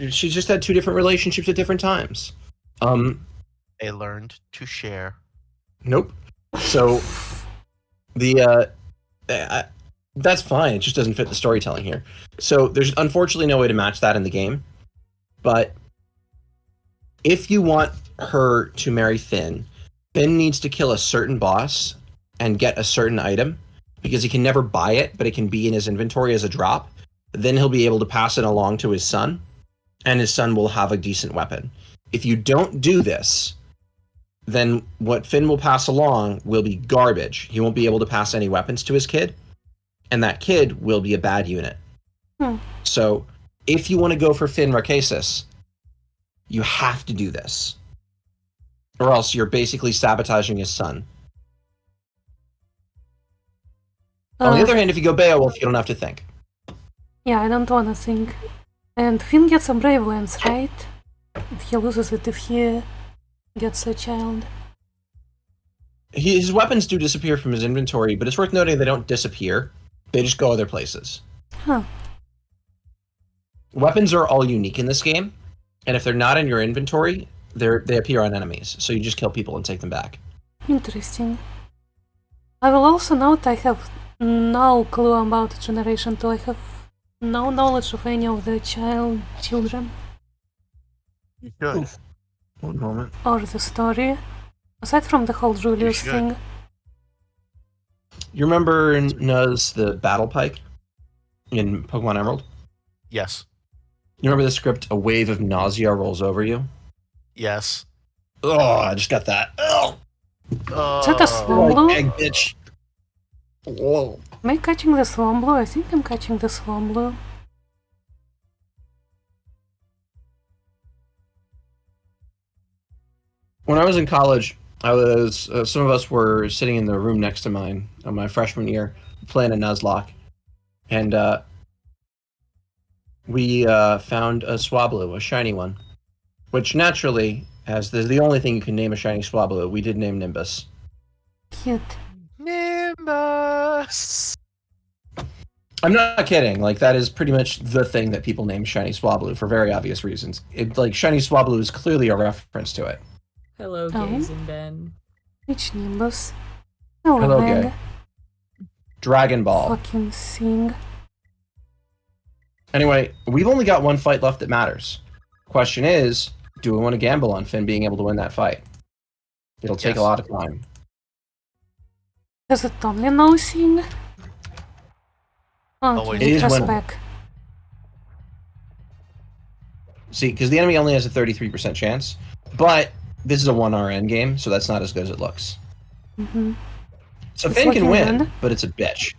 just had two different relationships at different times.
They learned to share.
Nope. So, that's fine. It just doesn't fit the storytelling here. So there's unfortunately no way to match that in the game. But if you want her to marry Finn, Finn needs to kill a certain boss and get a certain item, because he can never buy it, but it can be in his inventory as a drop. Then he'll be able to pass it along to his son, and his son will have a decent weapon. If you don't do this, then what Finn will pass along will be garbage. He won't be able to pass any weapons to his kid, and that kid will be a bad unit. So, if you want to go for Finn Rakesis, you have to do this. Or else you're basically sabotaging his son. On the other hand, if you go Beowulf, you don't have to think.
Yeah, I don't wanna think. And Finn gets a Brave Lance, right? He loses it if he gets a child.
His weapons do disappear from his inventory, but it's worth noting they don't disappear. They just go other places.
Huh.
Weapons are all unique in this game, and if they're not in your inventory, they appear on enemies. So you just kill people and take them back.
Interesting. I will also note I have no clue about Generation 2. I have No knowledge of any of the children
You should.
Oof. One moment.
or the story. Aside from the whole Julius
should.
thing.
You remember Nuz the battle pike in Pokemon Emerald?
Yes.
You remember the script, a wave of nausea rolls over you?
Yes.
Oh, I just got that. Oh,
Is that a
Oh.
Swamblue?
egg bitch. Whoa.
Am I catching the Swamblue? I think I'm catching the Swamblue.
When I was in college, I was some of us were sitting in the room next to mine on my freshman year, playing a Nuzlocke, and we found a Swablu, a shiny one, which naturally, as the only thing you can name a shiny Swablu, we did name Nimbus.
Cute.
Nimbus.
I'm not kidding. Like, that is pretty much the thing that people name shiny Swablu for very obvious reasons. Like, shiny Swablu is clearly a reference to it.
Hello,
Oh.
Gaze and Ben.
Which Nimbus? Hello,
Hello,
Meg.
Gay. Dragon Ball.
Fucking sing.
Anyway, we've only got one fight left that matters. Question is, do we want to gamble on Finn being able to win that fight? It'll take a
Yes.
lot of time.
Does it only know sing?
Oh,
Okay,
wait.
It is
press
winnable.
back.
See, because the enemy only has a 33% chance, but this is a 1R end game, so that's not as good as it looks.
Mm-hmm.
So
It's
Finn can
looking
win,
good.
but it's a bitch.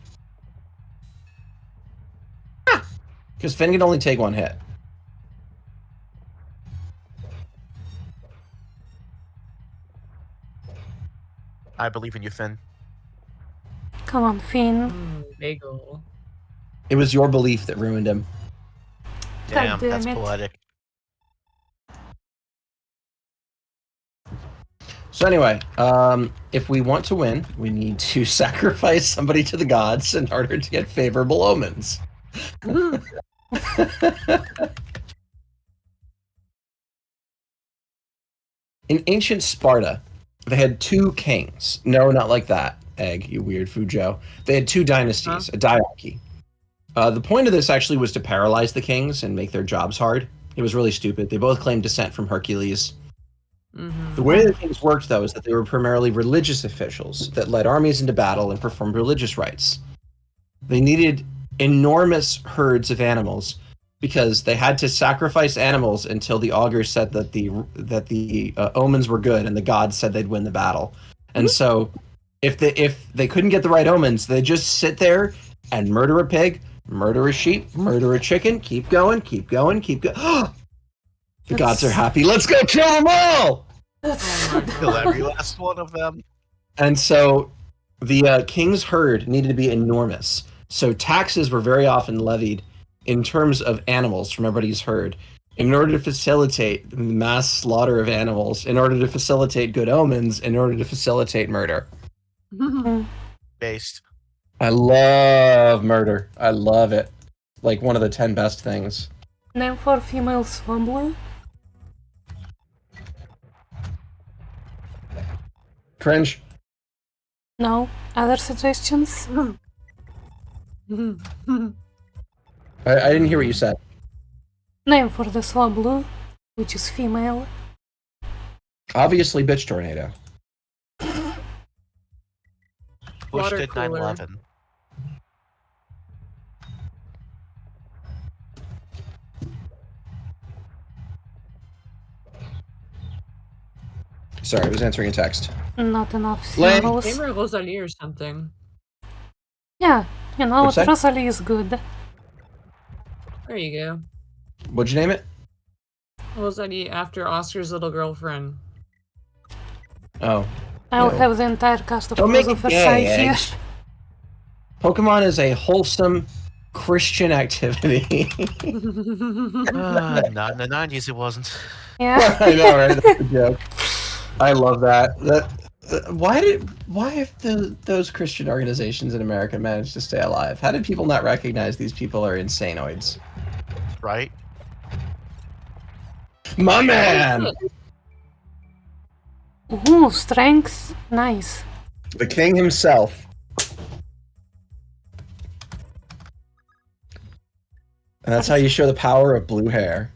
Because Finn can only take one hit.
I believe in you, Finn.
Come on, Finn.
Bagel.
It was your belief that ruined him.
Damn,
damn
that's
it.
poetic.
So anyway, if we want to win, we need to sacrifice somebody to the gods in order to get favorable omens. In ancient Sparta, they had two kings. No, not like that, Egg, you weird Fujo. They had two dynasties, a diarchy. The point of this actually was to paralyze the kings and make their jobs hard. It was really stupid. They both claimed descent from Hercules. The way the kings worked, though, is that they were primarily religious officials that led armies into battle and performed religious rites. They needed enormous herds of animals because they had to sacrifice animals until the augurs said that the omens were good and the gods said they'd win the battle. And so, if they couldn't get the right omens, they just sit there and murder a pig, murder a sheep, murder a chicken, keep going, keep going, keep going. The gods are happy. Let's go kill them all!
Kill every last one of them.
And so the king's herd needed to be enormous. So taxes were very often levied in terms of animals from everybody's herd in order to facilitate mass slaughter of animals, in order to facilitate good omens, in order to facilitate murder.
Based.
I love murder. I love it. Like one of the 10 best things.
Name for female Swamblue?
Cringe.
No. Other suggestions?
I didn't hear what you said.
Name for the Swamblue, which is female.
Obviously, bitch tornado.
Bush
Water
did
cooler.
9/11.
Sorry, I was answering a text.
Not enough
Lame.
symbols.
Gamer Rosalie or something.
Yeah, you know
What's
what,
that?
Rosalie is good.
There you go.
What'd you name it?
Rosalie after Oscar's little girlfriend.
Oh.
I'll
Yeah.
have the entire cast of
Don't make
Rose
it
of
gay,
Versailles
eh?
here.
Pokemon is a wholesome Christian activity.
Not in the 90s, it wasn't.
Yeah.
I know, right? That's a joke. I love that. Why have those Christian organizations in America managed to stay alive? How did people not recognize these people are insanoids?
Right?
My man!
Ooh, strength. Nice.
The king himself. And that's how you show the power of blue hair.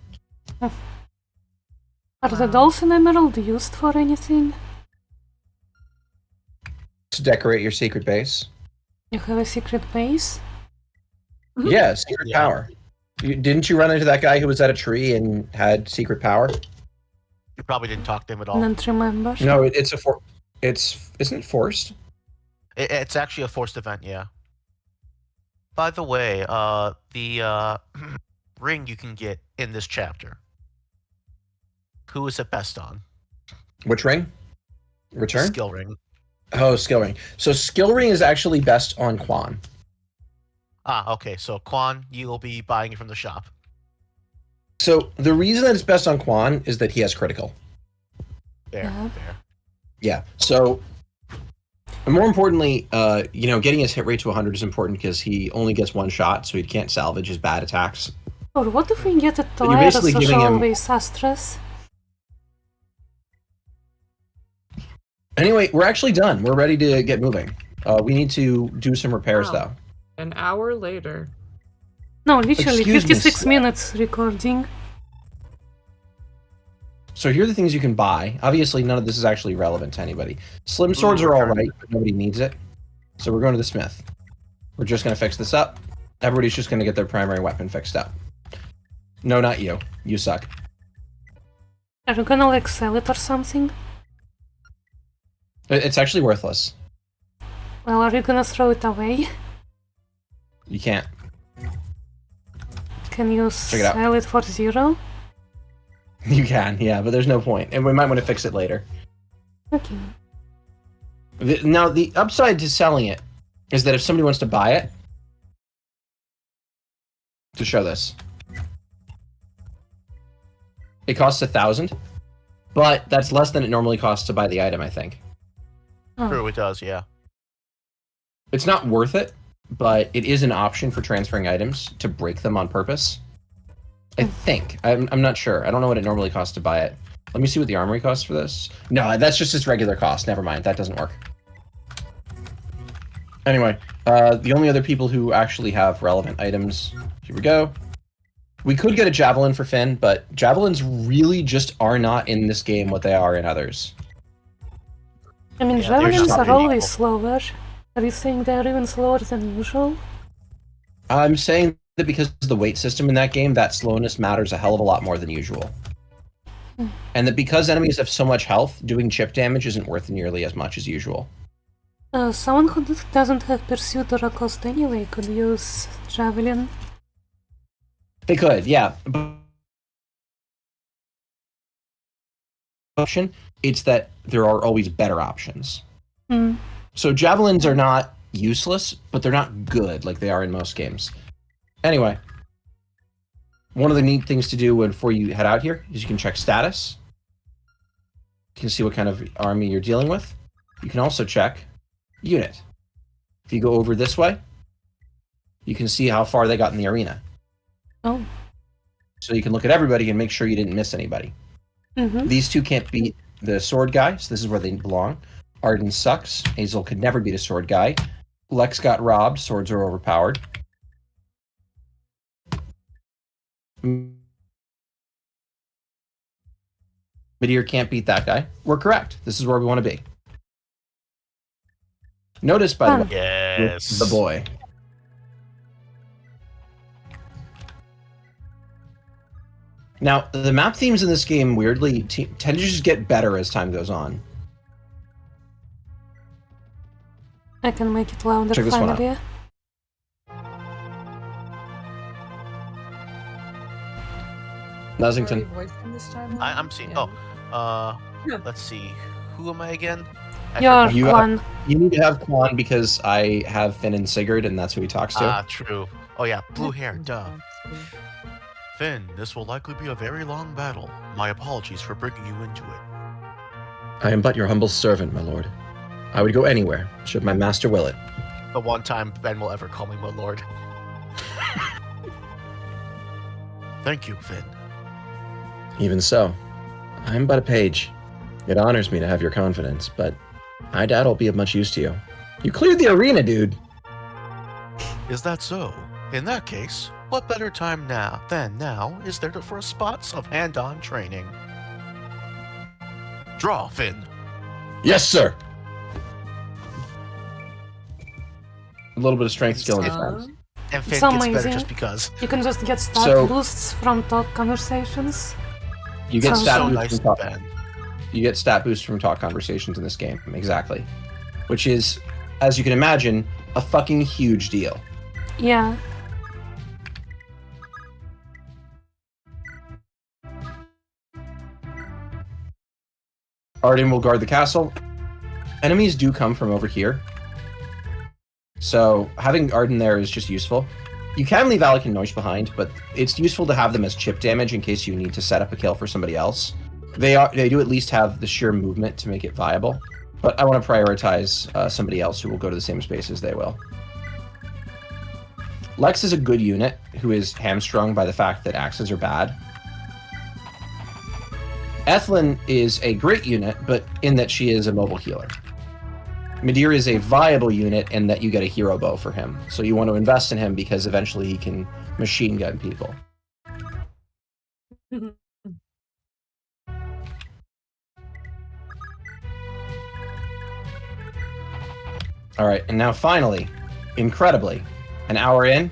Are the dolls in Emerald used for anything?
To decorate your secret base.
You have a secret base?
Yeah, secret power. Didn't you run into that guy who was at a tree and had secret power?
You probably didn't talk to him at all.
Don't remember.
No, it's isn't it forced?
It's actually a forced event, yeah. By the way, the ring you can get in this chapter. Who is it best on?
Which ring? Return?
Skill ring.
Oh, skill ring. So skill ring is actually best on Quan.
Ah, okay. So Quan, you will be buying it from the shop.
So the reason that it's best on Quan is that he has critical.
There,
Yeah.
there.
Yeah. So, and more importantly, getting his hit rate to 100 is important because he only gets one shot, so he can't salvage his bad attacks.
Or what if we get a
But you're basically
Toeros
giving him-
always Astres?
Anyway, we're actually done. We're ready to get moving. We need to do some repairs,
Wow.
though.
An hour later.
No, literally,
Excuse me,
56
sir.
minutes recording.
So here are the things you can buy. Obviously, none of this is actually relevant to anybody. Slim swords are all right, but nobody needs it. So we're going to the smith. We're just going to fix this up. Everybody's just going to get their primary weapon fixed up. No, not you. You suck.
Are you gonna like sell it or something?
It's actually worthless.
Well, are you gonna throw it away?
You can't.
Can you
Check it out.
sell it for 0?
You can, yeah, but there's no point. And we might want to fix it later.
Okay.
Now, the upside to selling it is that if somebody wants to buy it, to show this, it costs 1,000, but that's less than it normally costs to buy the item, I think.
Oh.
True, it does, yeah.
It's not worth it, but it is an option for transferring items to break them on purpose. I think. I'm not sure. I don't know what it normally costs to buy it. Let me see what the armory costs for this. No, that's just its regular cost. Never mind. That doesn't work. Anyway, the only other people who actually have relevant items. Here we go. We could get a javelin for Finn, but javelins really just are not in this game what they are in others.
I mean,
Yeah, they're
javelins
not
are
equal.
always slower. Are you saying they're even slower than usual?
I'm saying that because of the weight system in that game, that slowness matters a hell of a lot more than usual. And that because enemies have so much health, doing chip damage isn't worth nearly as much as usual.
Someone who doesn't have pursuit or a cost anyway could use javelin.
They could, yeah. Option, it's that there are always better options.
Hmm.
So javelins are not useless, but they're not good like they are in most games. Anyway, one of the neat things to do before you head out here is you can check status. You can see what kind of army you're dealing with. You can also check unit. If you go over this way, you can see how far they got in the arena.
Oh.
So you can look at everybody and make sure you didn't miss anybody.
Mm-hmm.
These two can't beat the sword guy, so this is where they belong. Arden sucks. Hazel could never beat a sword guy. Lex got robbed. Swords are overpowered. Midir can't beat that guy. We're correct. This is where we want to be. Notice, by the way,
Yes.
the boy. Now, the map themes in this game weirdly tend to just get better as time goes on.
I can make it louder
Check this one out.
finally.
Nothington.
Voicing this time
I'm seeing.
Yeah.
Let's see. Who am I again? I
You're
You
one.
You need to have Quan because I have Finn and Sigurd, and that's who he talks to.
Ah, true. Oh yeah, blue hair, duh. Finn, this will likely be a very long battle. My apologies for bringing you into it.
I am but your humble servant, my lord. I would go anywhere, should my master will it.
The one time Ben will ever call me my lord. Thank you, Finn.
Even so, I am but a page. It honors me to have your confidence, but I doubt I'll be of much use to you. You cleared the arena, dude!
Is that so? In that case, What better time now is there for a spot of hand-on training? Draw, Finn.
Yes, sir. A little bit of strength, skill, and defense.
And Finn
It's
gets better
amazing.
just because.
You can just get stat
So-
boosts from talk conversations.
You get
Sounds
stat
So
boosts
nice
from
to
talk.
Ben.
You get stat boosts from talk conversations in this game, exactly. Which is, as you can imagine, a fucking huge deal.
Yeah.
Arden will guard the castle. Enemies do come from over here. So having Arden there is just useful. You can leave Alec and Noish behind, but it's useful to have them as chip damage in case you need to set up a kill for somebody else. They do at least have the sheer movement to make it viable, but I want to prioritize somebody else who will go to the same space as they will. Lex is a good unit who is hamstrung by the fact that axes are bad. Ethlyn is a great unit, but in that she is a mobile healer. Midir is a viable unit in that you get a hero bow for him, so you want to invest in him because eventually he can machine gun people. All right, and now finally, incredibly, an hour in,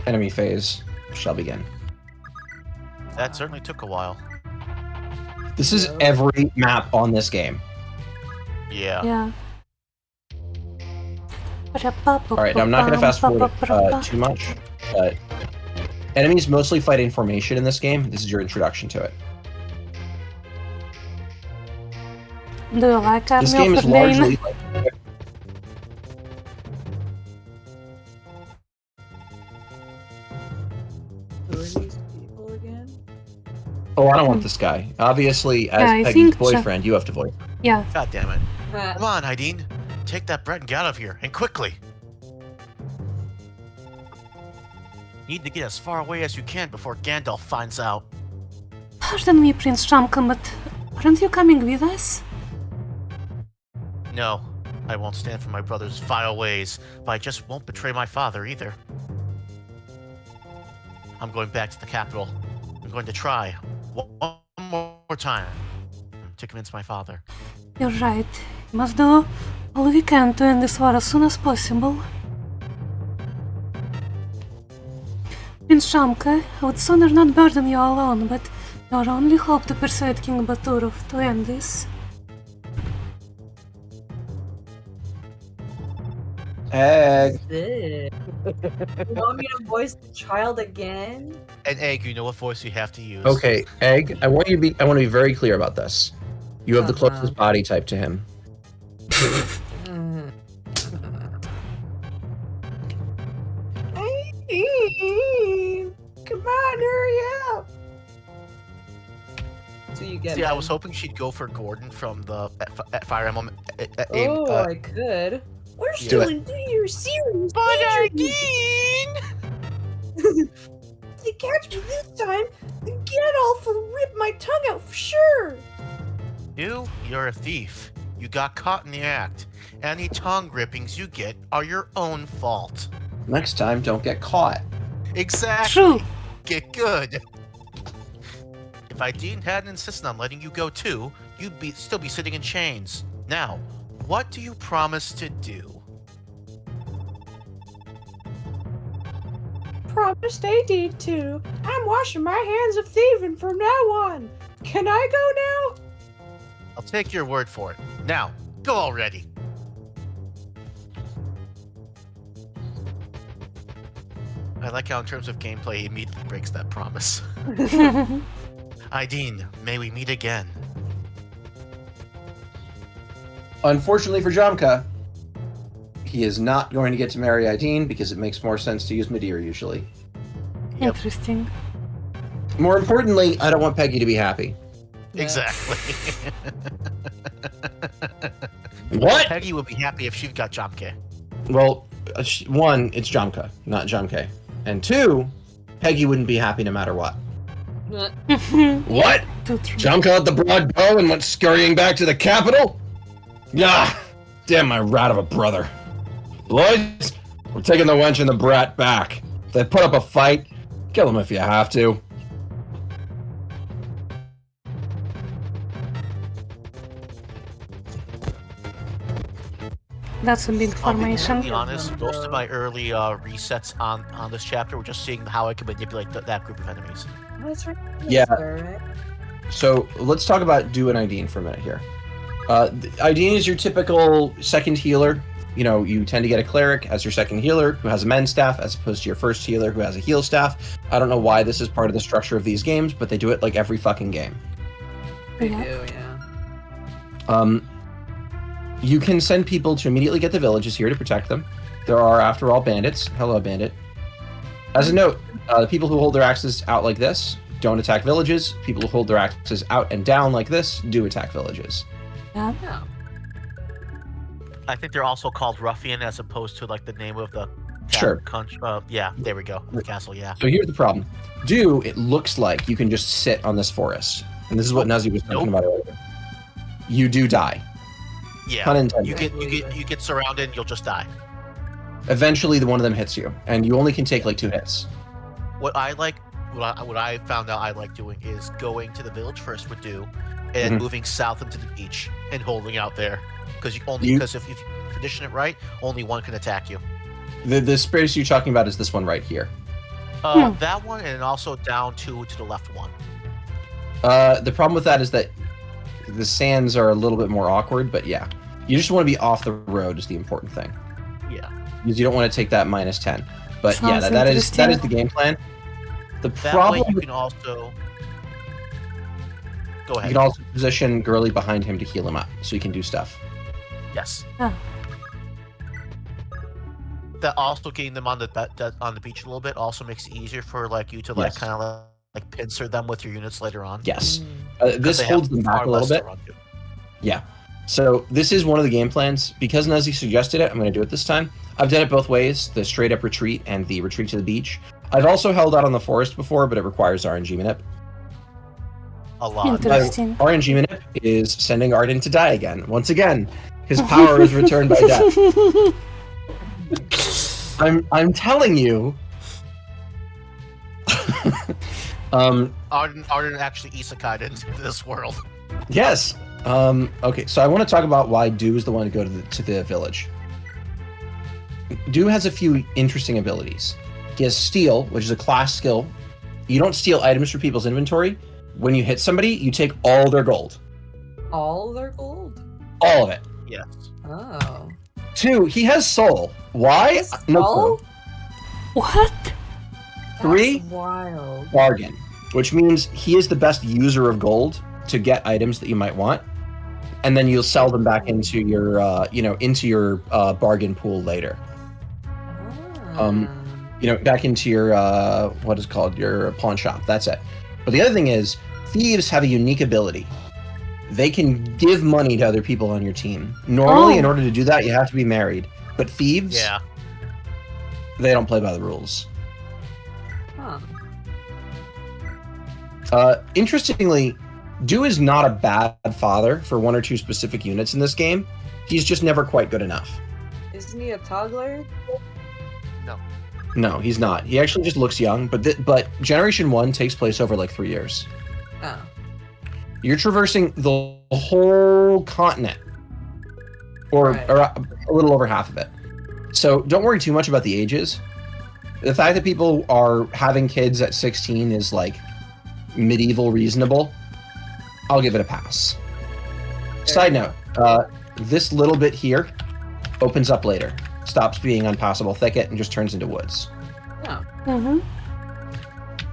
enemy phase shall begin.
That certainly took a while.
This is every map on this game.
Yeah.
Yeah.
All right, now I'm not going to fast forward too much, but enemies mostly fight in formation in this game. This is your introduction to it.
Do you like
This
Army
game
of
is
Verlaine?
largely
Who are these people again?
Oh, I don't want this guy. Obviously, as
Yeah, I
Peggy's
think
boyfriend, you have to voice.
Yeah.
God damn it.
Ah,
Come on, Aideen. Take that bread and get out of here, and quickly. Need to get as far away as you can before Gandalf finds out.
Pardon me, Prince Shamka, but aren't you coming with us?
No, I won't stand for my brother's vile ways, but I just won't betray my father either. I'm going back to the capital. I'm going to try one more time to convince my father.
You're right. We must do all we can to end this war as soon as possible. Prince Shamka, I would sooner not burden you alone, but your only hope to persuade King Baturov to end this.
Egg.
this. You want me to voice the child again?
And Egg, you know what voice you have to use.
Okay, Egg. I want to be very clear about this. You have the
Uh-huh.
closest body type to him.
Mm. Come on, hurry up! So you get.
See, I
them.
was hoping she'd go for Gordon from the Fire Emblem.
Oh, I could. We're
Yeah.
still in your series.
But Aideen!
You catch me this time, Gandalf will rip my tongue out for sure.
You're a thief. You got caught in the act. Any tongue rippings you get are your own fault.
Next time, don't get caught.
Exactly.
True.
Get good. If Aideen hadn't insisted on letting you go too, you'd still be sitting in chains. Now, what do you promise to do?
Promised AD to. I'm washing my hands of thieving from now on. Can I go now?
I'll take your word for it. Now, go already. I like how in terms of gameplay, he immediately breaks that promise. Aideen, may we meet again.
Unfortunately for Jamka, he is not going to get to marry Aideen because it makes more sense to use Midir usually.
Yep.
Interesting.
More importantly, I don't want Peggy to be happy.
Exactly.
What?
Peggy would be happy if she got Jomke.
Well, one, it's Jamka, not Jamke. And two, Peggy wouldn't be happy no matter what. What?
Too true.
Jamka out the broad bow and went scurrying back to the capital? Ah, damn my rat of a brother. Boys, We're taking the wench and the brat back. If they put up a fight, kill them if you have to.
That's a big
I'll be
formation.
completely honest, most of my early resets on this chapter were just seeing how I can manipulate that group of enemies.
That's right.
Yeah.
Right?
So let's talk about Do and Ideen for a minute here. Ideen is your typical second healer. You know, you tend to get a cleric as your second healer who has a mend staff as opposed to your first healer who has a heal staff. I don't know why this is part of the structure of these games, but they do it like every fucking game.
They
Yeah.
do, yeah.
You can send people to immediately get the villages here to protect them. There are, after all, bandits. Hello, bandit. As a note, the people who hold their axes out like this don't attack villages. People who hold their axes out and down like this do attack villages.
Yeah.
Yeah.
I think they're also called Ruffian as opposed to like the name of the
Sure.
Yeah, there we go. The castle, yeah.
So here's the problem. Do, it looks like you can just sit on this forest. And this is what Nazi was talking about earlier. You do die.
Yeah.
Pun intended.
You get surrounded and you'll just die.
Eventually, the one of them hits you, and you only can take like 2 hits.
What I found out I like doing is going to the village first with Do, and
Mhm.
moving south into the beach and holding out there because if you condition it right, only one can attack you.
The space you're talking about is this one right here.
That one, and also down to the left one.
The problem with that is that the sands are a little bit more awkward, but yeah. You just want to be off the road is the important thing.
Yeah.
Because you don't want to take that -10. But yeah,
Sounds
that is
interesting.
the game plan. The
That
problem
way you
with-
can also go
you
ahead.
can also position Gurley behind him to heal him up, so he can do stuff.
Yes.
Ah.
That also getting them on the beach a little bit also makes it easier for like you to like
Yes.
kind of like pincer them with your units later on.
Yes.
Mm.
This
They have
holds them back
far
a little
less to
bit.
run to.
Yeah. So this is one of the game plans. Because Nazi suggested it, I'm going to do it this time. I've done it both ways, the straight up retreat and the retreat to the beach. I've also held out on the forest before, but it requires RNG manip.
A lot.
Interesting.
RNG manip is sending Arden to die again. Once again, his power is returned by death. I'm telling you.
Arden actually isekai'd into this world.
Yes. Okay, so I want to talk about why Do is the one to go to the village. Do has a few interesting abilities. He has Steal, which is a class skill. You don't steal items from people's inventory. When you hit somebody, you take all their gold.
All their gold.
All of it.
Yes.
Oh.
2, he has Soul. Why? No
Soul?
clue.
What?
That's
3,
wild.
Bargain, which means he is the best user of gold to get items that you might want. And then you'll sell them back into your, bargain pool later.
Ah.
Back into your what is called your pawn shop. That's it. But the other thing is, thieves have a unique ability. They can give money to other people on your team. Normally, in order to do that, you have to be married. But thieves,
Yeah.
they don't play by the rules.
Huh.
Interestingly, Do is not a bad father for 1 or 2 specific units in this game. He's just never quite good enough.
Isn't he a toddler?
No, he's not. He actually just looks young, but Generation 1 takes place over like 3 years.
Oh.
You're traversing the whole continent, or
Right.
a little over half of it. So don't worry too much about the ages. The fact that people are having kids at 16 is like medieval reasonable. I'll give it a pass. Side note, this little bit here opens up later. Stops being unpassable thicket and just turns into woods.
Oh.
Mm-hmm.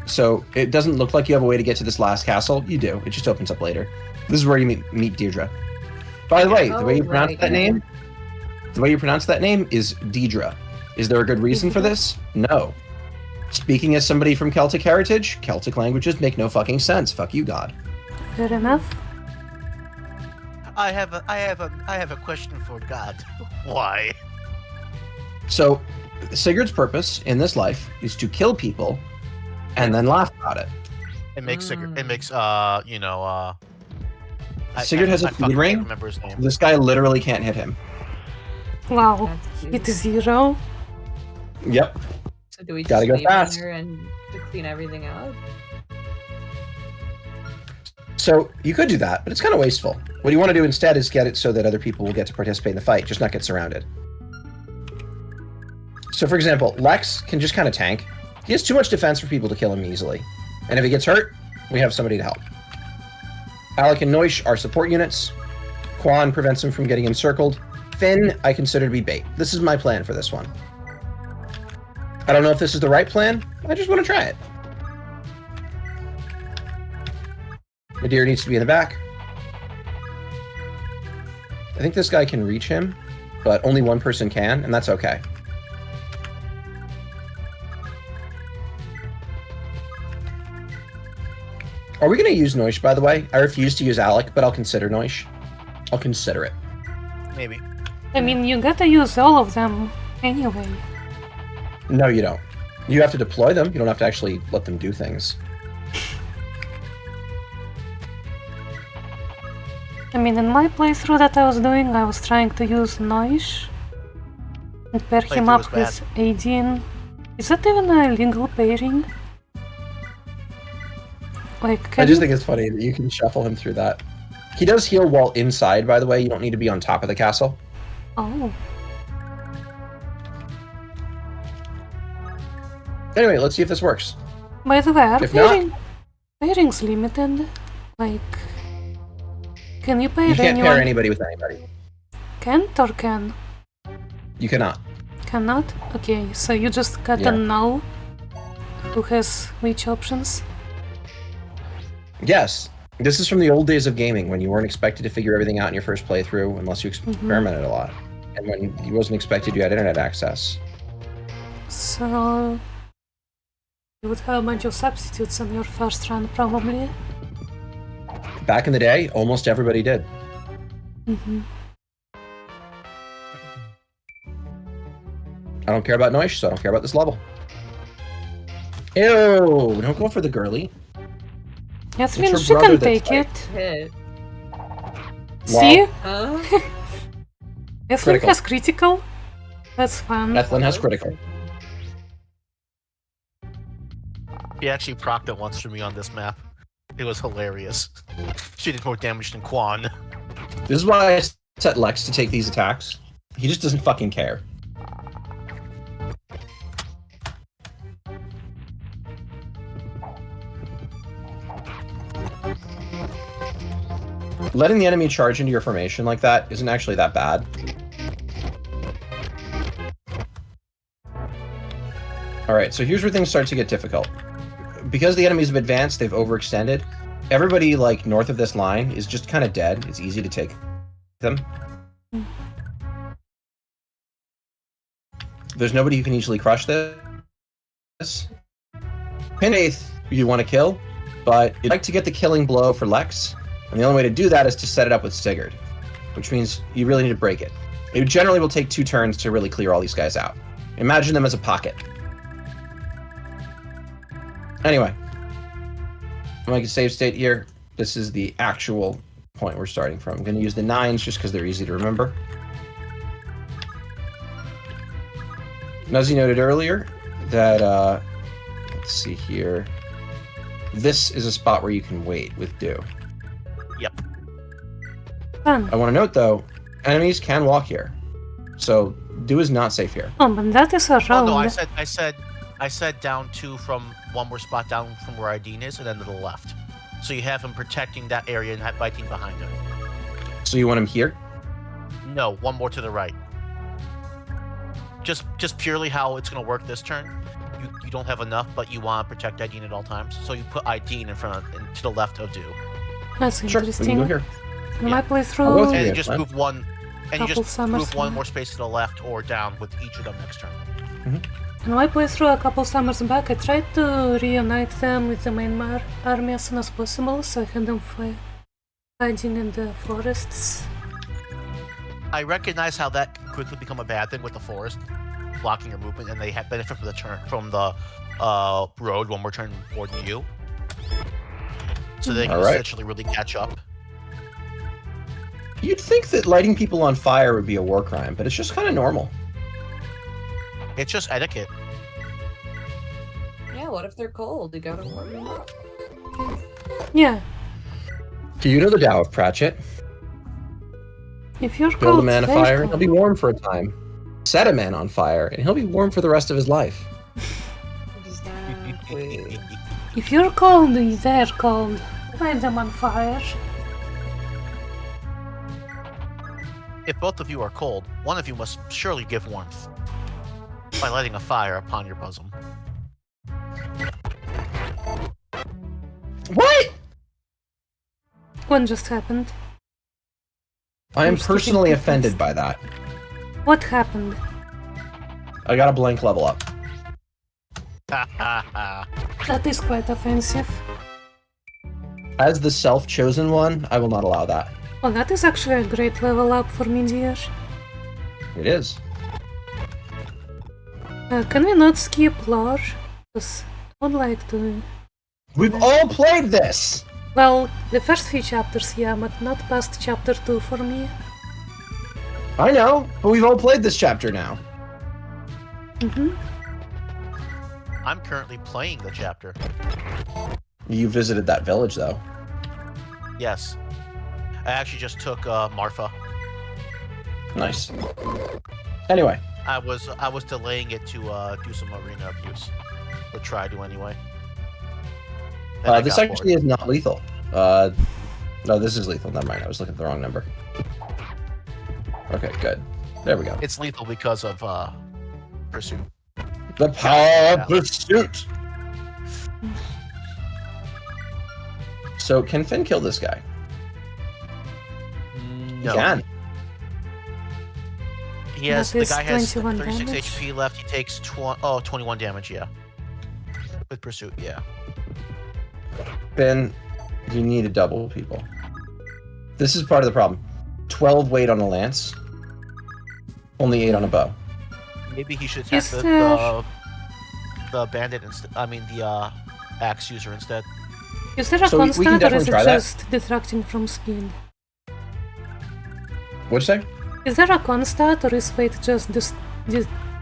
So it doesn't look like you have a way to get to this last castle. You do. It just opens up later. This is where you meet Deirdre. By the way, the way you pronounce
right,
that
yeah.
name, the way you pronounce that name is Deidre. Is there a good reason for this? No. Speaking as somebody from Celtic heritage, Celtic languages make no fucking sense. Fuck you, God.
Fair enough.
I have a question for God. Why?
So, Sigurd's purpose in this life is to kill people and then laugh about it.
It makes Sigurd. It
Mm.
makes
Sigurd has a
fucking
food ring.
can't remember his name.
This guy literally can't hit him.
Wow.
That's cute.
Hit 0.
Yep.
So do we just
Gotta go
leave him
fast.
there and to clean everything out?
So you could do that, but it's kind of wasteful. What you want to do instead is get it so that other people will get to participate in the fight, just not get surrounded. So for example, Lex can just kind of tank. He has too much defense for people to kill him easily. And if he gets hurt, we have somebody to help. Alec and Noish are support units. Quan prevents him from getting encircled. Finn, I consider to be bait. This is my plan for this one. I don't know if this is the right plan. I just want to try it. Nadir needs to be in the back. I think this guy can reach him, but only one person can, and that's okay. Are we going to use Noish, by the way? I refuse to use Alec, but I'll consider Noish. I'll consider it.
Maybe.
I mean, you gotta use all of them anyway.
No, you don't. You have to deploy them. You don't have to actually let them do things.
I mean, in my playthrough that I was doing, I was trying to use Noish and pair him
Playthrough
up
was
with Aideen. Is that even a legal pairing? Like,
I just think it's funny that you can shuffle him through that. He does heal while inside, by the way. You don't need to be on top of the castle.
Oh.
Anyway, let's see if this works.
By the way, are
If not-
pairings limited? Like, can you pair
You can't
anyone?
pair anybody with anybody.
Can't or can?
You cannot.
Cannot? Okay, so you just gotta
Yeah.
know who has which options.
Yes. This is from the old days of gaming, when you weren't expected to figure everything out in your first playthrough unless you experimented a lot. And when you wasn't expected, you had internet access.
So you would have a bunch of substitutes on your first run, probably.
Back in the day, almost everybody did. I don't care about Noish, so I don't care about this level. Ew! Don't go for the girly.
Yasmin,
her
she
brother
can
that's
take
like-
it.
Hit.
See?
Huh?
Yasmin
Critical.
has critical. That's fun.
Ethlyn has critical.
He actually procced it once for me on this map. It was hilarious. She did more damage than Quan.
This is why I set Lex to take these attacks. He just doesn't fucking care. Letting the enemy charge into your formation like that isn't actually that bad. Alright, so here's where things start to get difficult. Because the enemies have advanced, they've overextended. Everybody, like, north of this line is just kind of dead. It's easy to take them. There's nobody who can easily crush this. Pin 8th you want to kill, but you'd like to get the killing blow for Lex, and the only way to do that is to set it up with Sigurd, which means you really need to break it. It generally will take 2 turns to really clear all these guys out. Imagine them as a pocket. Anyway, I'm like a save state here. This is the actual point we're starting from. I'm going to use the 9s just because they're easy to remember. Nuzzy noted earlier that, let's see here. This is a spot where you can wait with Dew.
Yep.
Fun.
I want to note, though, enemies can walk here. So, Dew is not safe here.
Oh, but that is a road.
Oh no, I said down 2 from one more spot down from where Ideen is, and then to the left. So you have him protecting that area and have fighting behind him.
So you want him here?
No, one more to the right. Just purely how it's gonna work this turn. You don't have enough, but you want to protect Ideen at all times. So you put Ideen in front of, and to the left of Dew.
That's
Sure, we
interesting.
can go here.
In my
I'll go
playthrough,
with
And
Yeah,
you just
fine.
move one, and you
Couple
just
summers
move one
back.
more space to the left or down with each of them next turn.
in my playthrough a couple summers back, I tried to reunite them with the main army as soon as possible, so I had them hiding in the forests.
I recognize how that can quickly become a bad thing with the forest blocking your movement, and they have benefit from the turn from the road when we're turning toward you, so they can
Alright.
essentially really catch up.
You'd think that lighting people on fire would be a war crime, but it's just kind of normal.
It's just etiquette.
Yeah, what if they're cold? You gotta warm them up.
Yeah.
Do you know the Tao of Pratchett?
If you're
Build a
cold,
man a
they're
fire, and
cold.
he'll be warm for a time. Set a man on fire, and he'll be warm for the rest of his life.
Exactly.
If you're cold, they're cold. Light them on fire.
If both of you are cold, one of you must surely give warmth by lighting a fire upon your bosom.
What?
What just happened?
I am
I'm skipping
personally
too
offended
fast.
by that.
What happened?
I got a blank level up.
That is quite offensive.
As the self-chosen one, I will not allow that.
Well, that is actually a great level up for me, dear.
It is.
Can we not skip lore? Because I would like to...
We've all played this!
Well, the first few chapters, yeah, but not past chapter 2 for me.
I know, but we've all played this chapter now.
I'm currently playing the chapter.
You visited that village, though.
Yes. I actually just took Marfa.
Nice. Anyway,
I was delaying it to do some arena abuse. Or try to anyway. Then I
this
got
actually
bored.
is not lethal. No, this is lethal. Never mind, I was looking at the wrong number. Okay, good. There we go.
It's lethal because of pursuit.
The power of pursuit! So, can Finn kill this guy?
No.
He can.
He has
That
the
is
guy has
21
36
damage.
HP left. He takes 21 damage. Yeah. With pursuit, yeah.
Finn, you need to double people. This is part of the problem. 12 weight on a lance, only 8 on a bow.
Maybe he should attack
Is there-
the bandit instead. I mean the axe user instead.
Is there a
So we can
constant or
definitely
is it
try that.
just detracting from speed?
What'd you say?
Is there a constant or is weight just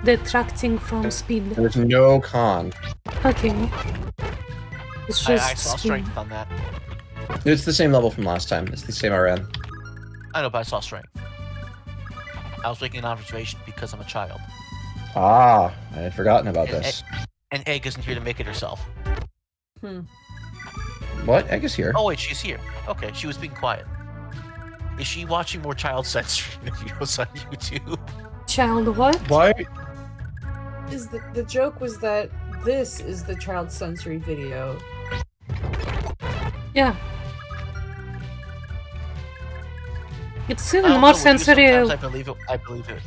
detracting from speed?
There's no con.
Okay. It's
I
just
saw
speed.
strength on that.
It's the same level from last time. It's the same RN.
I know, but I saw strength. I was making an observation because I'm a child.
Ah, I had forgotten about
And
this.
An egg isn't here to make it herself.
What? Egg is here.
Oh wait, she's here. Okay, she was being quiet. Is she watching more child sensory videos on YouTube?
Child what?
Why?
Is the joke was that this is the child sensory video.
Yeah. It's even
I don't
more
know, with you,
sensory.
sometimes I believe it. I believe it.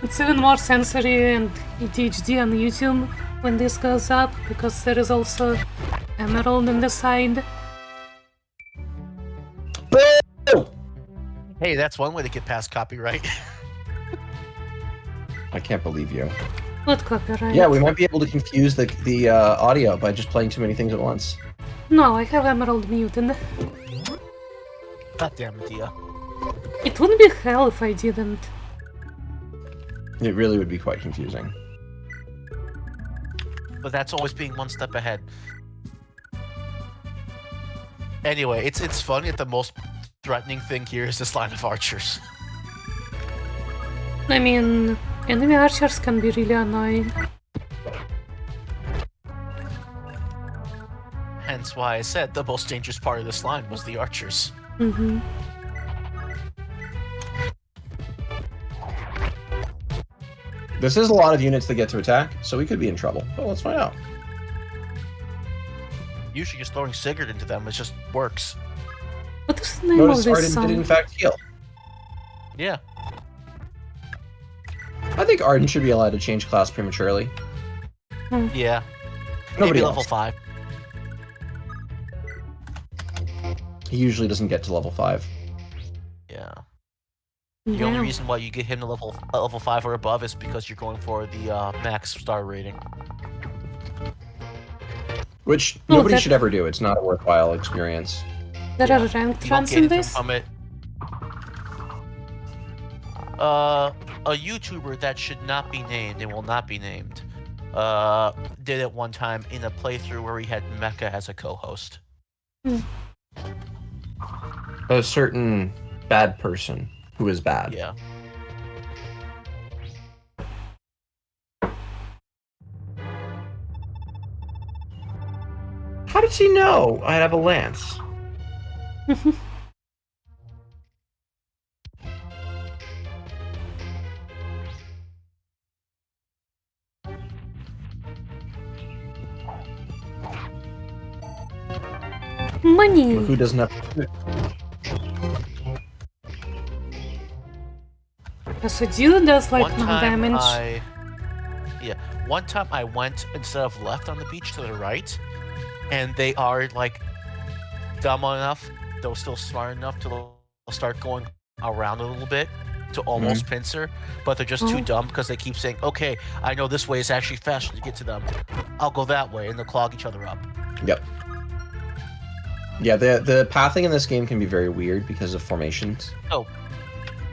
It's even more sensory and ADHD on YouTube when this goes up because there is also emerald on the side.
Boo!
Hey, that's one way to get past copyright.
I can't believe you.
Not copyright.
Yeah, we might be able to confuse the audio by just playing too many things at once.
No, I have emerald muted.
God damn it, Dia.
It would be hell if I didn't.
It really would be quite confusing.
But that's always being one step ahead. Anyway, it's funny that the most threatening thing here is this line of archers.
I mean, enemy archers can be really annoying.
Hence why I said the most dangerous part of this line was the archers.
Mm-hmm.
This is a lot of units that get to attack, so we could be in trouble. But let's find out.
Usually just throwing Sigurd into them, it just works.
What is the name
Notice
of this
Arden
song?
did in fact heal.
Yeah.
I think Arden should be allowed to change class prematurely.
Yeah.
Nobody
Maybe
else.
level 5.
He usually doesn't get to level 5.
Yeah. The only
Yeah.
reason why you get him to level 5 or above is because you're going for the max star rating.
Which
Oh,
nobody
that-
should ever do. It's not a worthwhile experience.
There
Yeah.
are ranked
You don't
runs
get
in
anything
this?
from it. a YouTuber that should not be named and will not be named did it one time in a playthrough where he had Mecha as a co-host.
A certain bad person who is bad.
Yeah.
How did she know I'd have a lance?
Money.
Who doesn't have?
So Dio does like
One
no
time
damage.
one time I went instead of left on the beach to the right, and they are like dumb enough, though still smart enough to start going around a little bit to almost pincer, but they're just too dumb because they keep saying, "Okay, I know this way is actually faster to get to them. I'll go that way," and they'll clog each other up.
Yep. Yeah, the pathing in this game can be very weird because of formations.
Oh,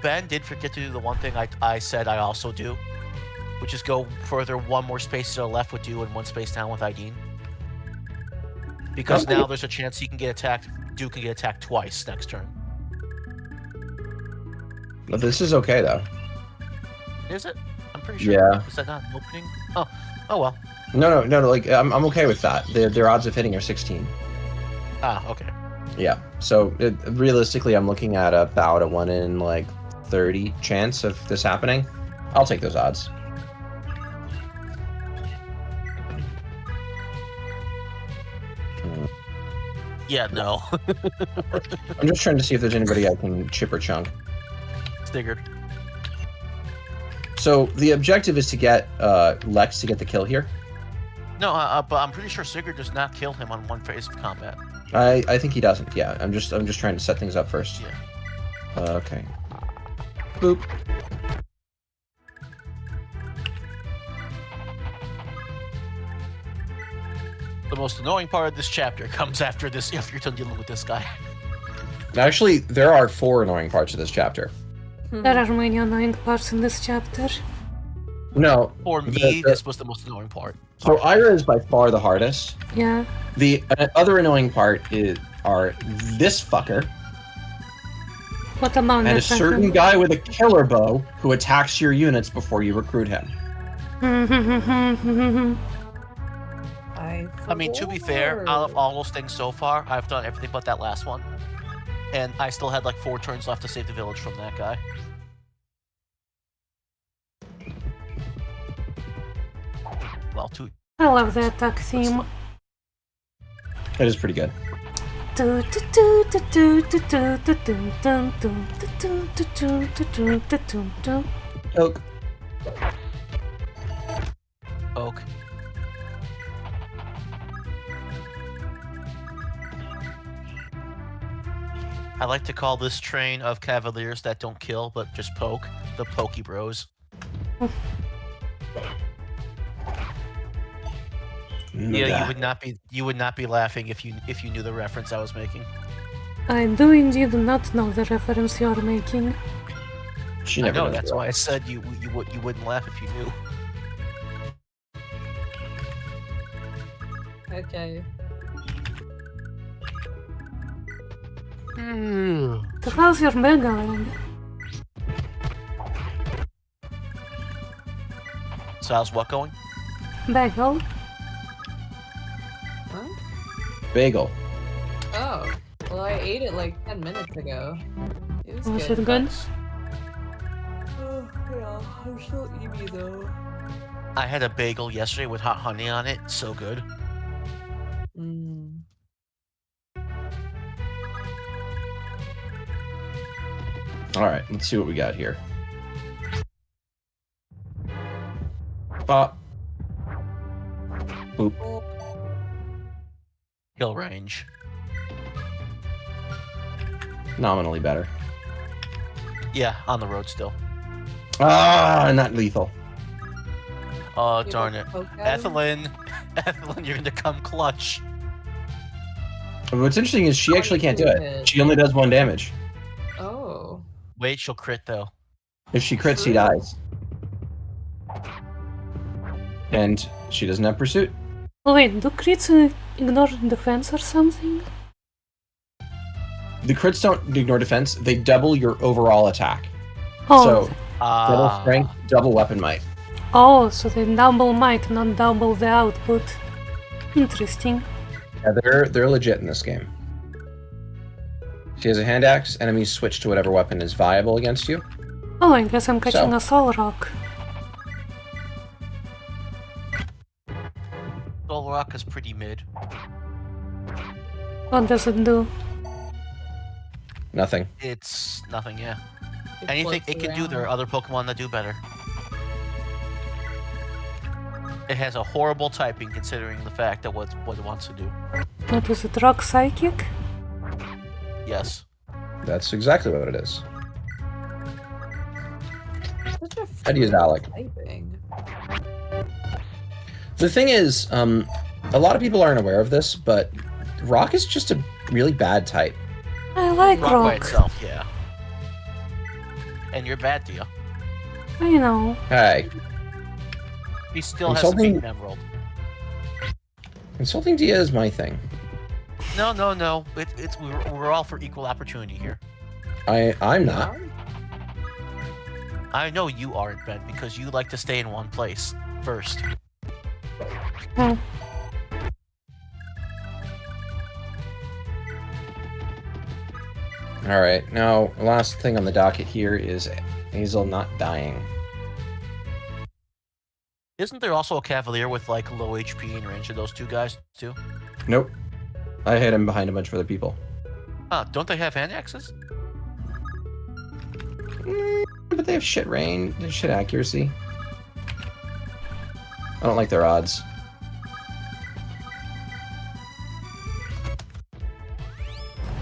Ben did forget to do the one thing I said I also do, which is go further one more space to the left with Dew and one space down with Ideen. Because now there's a chance he can get attacked. Dew can get attacked twice next turn.
But this is okay though.
Is it? I'm pretty sure.
Yeah.
Is that not an opening? Oh well.
No. Like I'm okay with that. Their odds of hitting are 16.
Ah, okay.
Yeah. So realistically, I'm looking at about a 1 in like 30 chance of this happening. I'll take those odds.
Yeah, no.
I'm just trying to see if there's anybody I can chip or chunk.
Staggered.
So the objective is to get Lex to get the kill here.
No, but I'm pretty sure Sigurd does not kill him on one phase of combat.
I think he doesn't. Yeah, I'm just trying to set things up first.
Yeah.
Okay. Boop.
The most annoying part of this chapter comes after this. After you're done dealing with this guy.
Actually, there are 4 annoying parts of this chapter.
There are many annoying parts in this chapter.
No.
For me, this was the most annoying part.
So Ira is by far the hardest.
Yeah.
The other annoying part are this fucker
What about
and a certain guy with a killer bow who attacks your units before you recruit him.
I mean, to be fair, out of all those things so far, I've done everything but that last one. And I still had like 4 turns left to save the village from that guy. Well, 2.
I love the attack theme.
That is pretty good. Oak.
Oak. I like to call this train of cavaliers that don't kill but just poke the Pokey Bros. Yeah, you would not be laughing if you knew the reference I was making.
I do indeed not know the reference you're making.
She
I
never
know,
does
that's
that.
why I said you wouldn't laugh if you knew.
Okay.
So how's your bag going?
So how's what going?
Bagel?
Huh?
Bagel.
Oh. Well, I ate it like 10 minutes ago. It was
Was
good.
it good?
Oh, yeah. I'm still eating though.
I had a bagel yesterday with hot honey on it. So good.
Mm.
Alright, let's see what we got here. Pop. Boop.
Kill range.
Nominally better.
Yeah, on the road still.
Ah, not lethal.
Oh,
You
darn
got
it.
poke at him?
Ethelyn, you're gonna come clutch.
What's interesting is she actually can't do it. She only does 1 damage.
Oh.
Wait, she'll crit though.
If she crits, he dies. And she doesn't have pursuit.
Oh wait, do crits ignore defense or something?
The crits don't ignore defense, they double your overall attack.
Oh,
So, double strength, double weapon might.
oh, so they double might, not double the output. Interesting.
Yeah, they're legit in this game. She has a hand axe, enemies switch to whatever weapon is viable against you.
Oh, I guess I'm catching
So.
a soul rock.
Soul Rock is pretty mid.
What does it do?
Nothing.
It's nothing, yeah.
It
Anything
floats
it can do, there are
around.
other Pokemon that do better. It has a horrible typing considering the fact that what it wants to do.
What is it, rock psychic?
Yes.
That's exactly what it is.
Such a
How do you use Alec?
typing.
The thing is, a lot of people aren't aware of this, but Rock is just a really bad type.
I like
Rock by
rock.
itself, yeah. And you're bad, Dia.
I know.
Hey,
He still has to
Insulting-
beat Emerald.
insulting Dia is my thing.
No. We're all for equal opportunity here.
I'm not.
I know you aren't, Ben, because you like to stay in one place first.
Hmm.
Alright, now, last thing on the docket here is Hazel not dying.
Isn't there also a Cavalier with like low HP in range of those two guys too?
Nope. I hid him behind a bunch of other people.
Don't they have hand axes?
But they have shit range, they have shit accuracy. I don't like their odds.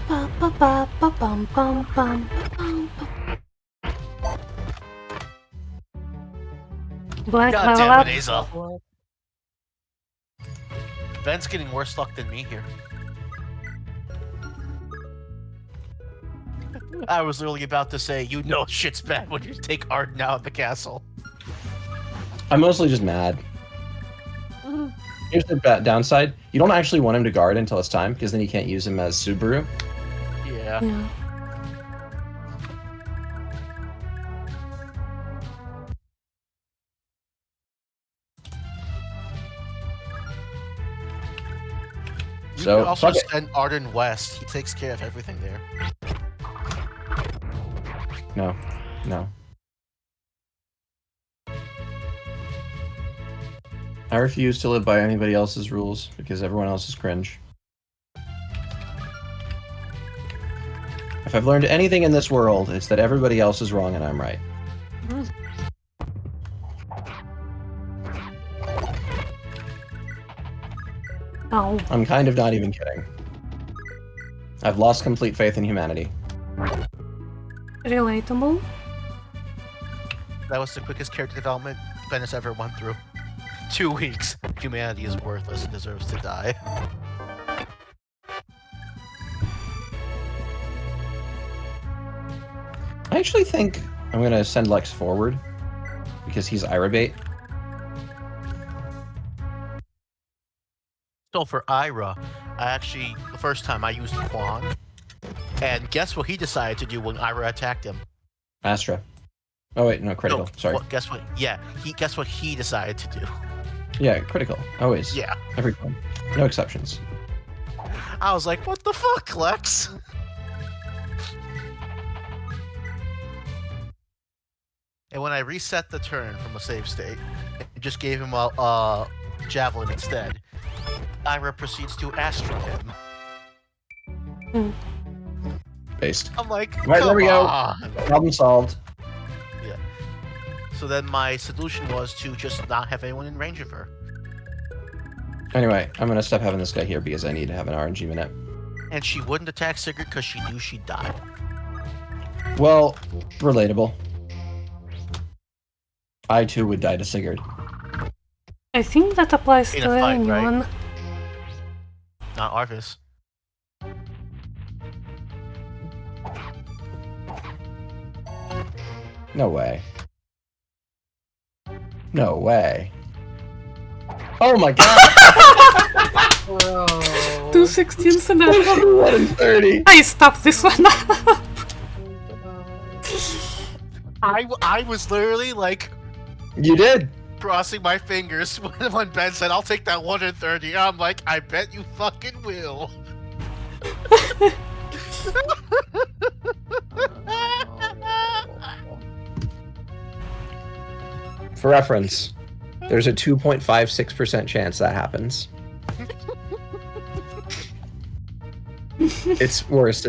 Ba ba ba ba bum bum bum bum. Blank
God
level
damn
up.
it, Hazel. Ben's getting worse luck than me here. I was literally about to say, you know shit's bad when you take Arden out of the castle.
I'm mostly just mad. Here's the downside. You don't actually want him to guard until it's time, because then you can't use him as Subaru.
Yeah.
Yeah.
You
So,
can also
fuck it.
send Arden west. He takes care of everything there.
No. No. I refuse to live by anybody else's rules, because everyone else is cringe. If I've learned anything in this world, it's that everybody else is wrong and I'm right.
Oh.
I'm kind of not even kidding. I've lost complete faith in humanity.
Relatable.
That was the quickest character development Ben has ever went through. 2 weeks. Humanity is worthless and deserves to die.
I actually think I'm gonna send Lex forward, because he's Ira bait.
So for Ira, the first time I used Kwang, and guess what he decided to do when Ira attacked him?
Astra. Oh wait, no, critical.
No,
Sorry.
Guess what? Yeah, guess what he decided to do?
Yeah, critical. Always.
Yeah.
Every time. No exceptions.
I was like, what the fuck, Lex? And when I reset the turn from a save state, and just gave him a javelin instead, Ira proceeds to Astra him.
Based.
I'm like,
Right, there we go.
on.
Problem solved.
Yeah. So then my solution was to just not have anyone in range of her.
Anyway, I'm gonna stop having this guy here because I need to have an RNG minute.
And she wouldn't attack Sigurd because she knew she'd die.
Well, relatable. I too would die to Sigurd.
I think that applies
In
to
a fight, right?
anyone.
Not Arvis.
No way. No way. Oh my god!
Bro.
216s and a...
1 in 30.
I stopped this one.
I was literally like
You did.
crossing my fingers when Ben said, "I'll take that 1 in 30." I'm like, I bet you fucking will.
For reference, there's a 2.56% chance that happens. It's worse.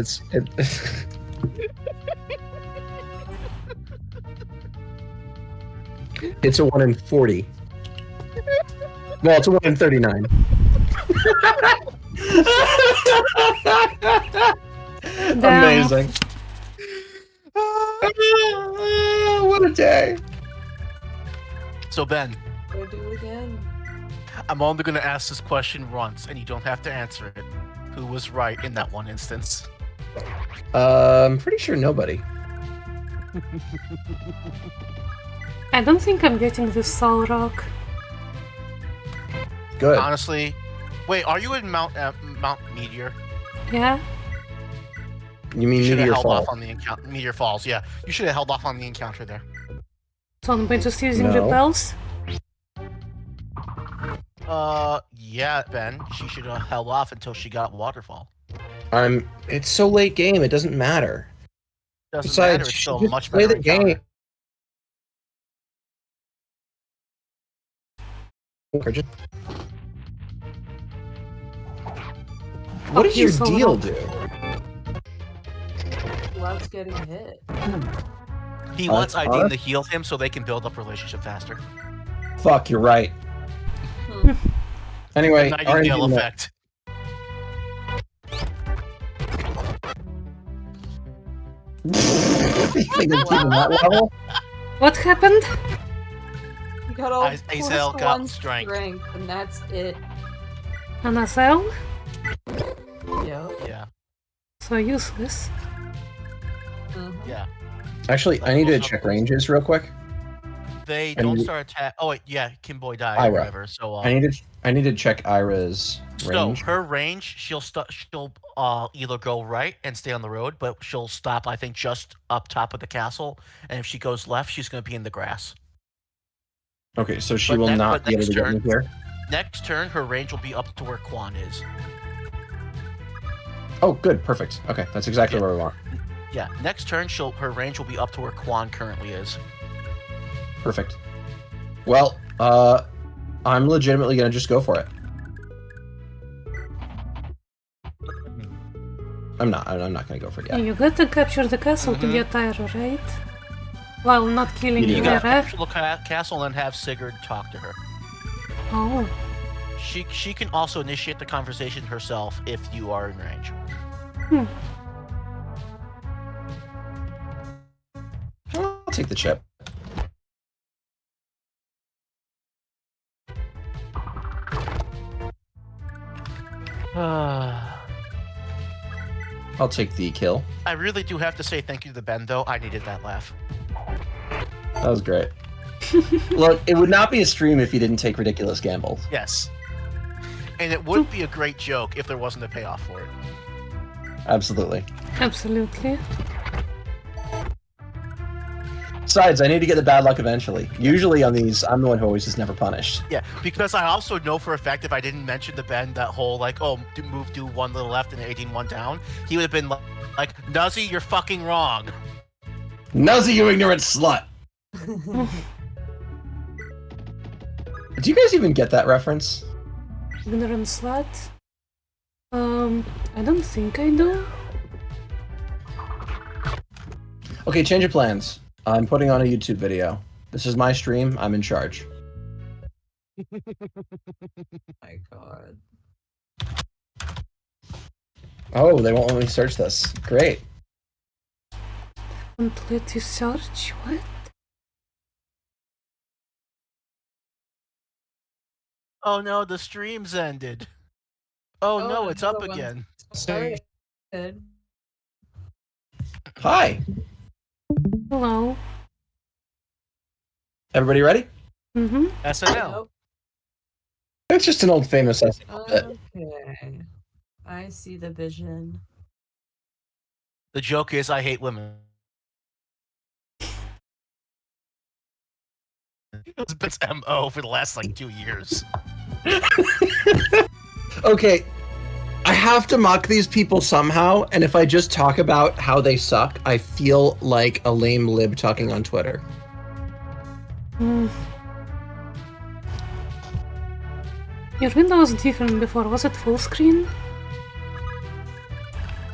It's a 1 in 40. Well, it's a 1 in 39.
Damn.
Amazing. What a day.
So Ben,
Go do it again.
I'm only gonna ask this question once, and you don't have to answer it. Who was right in that one instance?
I'm pretty sure nobody.
I don't think I'm getting this Soul Rock.
Good.
Honestly, wait, are you in Mount Meteor?
Yeah?
You mean
You should have
Meteor
held
Fall?
off on the encounter. Meteor Falls, yeah. You should have held off on the encounter there.
So by just using
No.
repels?
Yeah, Ben. She should have held off until she got Waterfall.
It's so late game. It doesn't matter.
Doesn't
Besides,
matter. It's
she
still a
just
much
play
better
the game.
encounter.
What does
you,
your
Soul
deal
Rock.
do?
Love's getting hit.
He
Huh?
wants Ideen to heal him so they can build up relationship faster.
Fuck, you're right.
Hmm.
Anyway,
Nightingale
RNG
effect.
You think I'm keeping that level?
What happened?
You got all
Azael
plus
got
one
strength.
and that's it.
An Azel?
Yeah.
Yeah,
So useless.
Mhm.
yeah.
Actually, I need to check ranges real quick.
They
And
don't
you-
start attack. Oh wait, yeah, Kimboy died
Ira.
or whatever. So
I need to check Ira's range.
So her range, she'll either go right and stay on the road, but she'll stop, I think, just up top of the castle. And if she goes left, she's going to be in the grass.
Okay, so she
But
will
next-
not
but
be able
next
to get me
turn-
here.
Next turn, her range will be up to where Quan is.
Oh, good, perfect. Okay, that's exactly
Yeah.
where we want.
Yeah, next turn, her range will be up to where Quan currently is.
Perfect. Well, I'm legitimately gonna just go for it. I'm not gonna go for it
Yeah,
yet.
you got to capture the castle to
Mhm.
get Tyra, right? While not killing
You
You
got
gotta
Hera.
capture the castle and have Sigurd talk to her.
Oh,
She can also initiate the conversation herself if you are in range.
I'll take the chip. I'll take the kill.
I really do have to say thank you to Ben, though. I needed that laugh.
That was great. Look, it would not be a stream if you didn't take ridiculous gambles.
Yes. And it would be a great joke if there wasn't a payoff for it.
Absolutely.
absolutely.
Besides, I need to get the bad luck eventually. Usually on these, I'm the one who always is never punished.
Yeah, because I also know for a fact if I didn't mention to Ben that whole, like, oh, do one to the left and 18-1 down, he would have been like, Nuzzy, you're fucking wrong.
Nuzzy, you ignorant slut! Do you guys even get that reference?
Ignorant slut? I don't think I do.
Okay, change of plans. I'm putting on a YouTube video. This is my stream. I'm in charge.
My God.
Oh, they won't let me search this. Great.
Won't let you search? What?
Oh no, the stream's ended. Oh
Oh,
no, it's up
another one.
again.
Sorry. Good.
Hi.
Hello.
Everybody ready?
Mm-hmm.
SNL.
Nope.
It's just an old famous SNL bit.
Okay. I see the vision.
The joke is I hate women. It's been MO for the last like 2 years.
Okay, I have to mock these people somehow, and if I just talk about how they suck, I feel like a lame lib talking on Twitter.
Mm. Your window was different before. Was it full screen?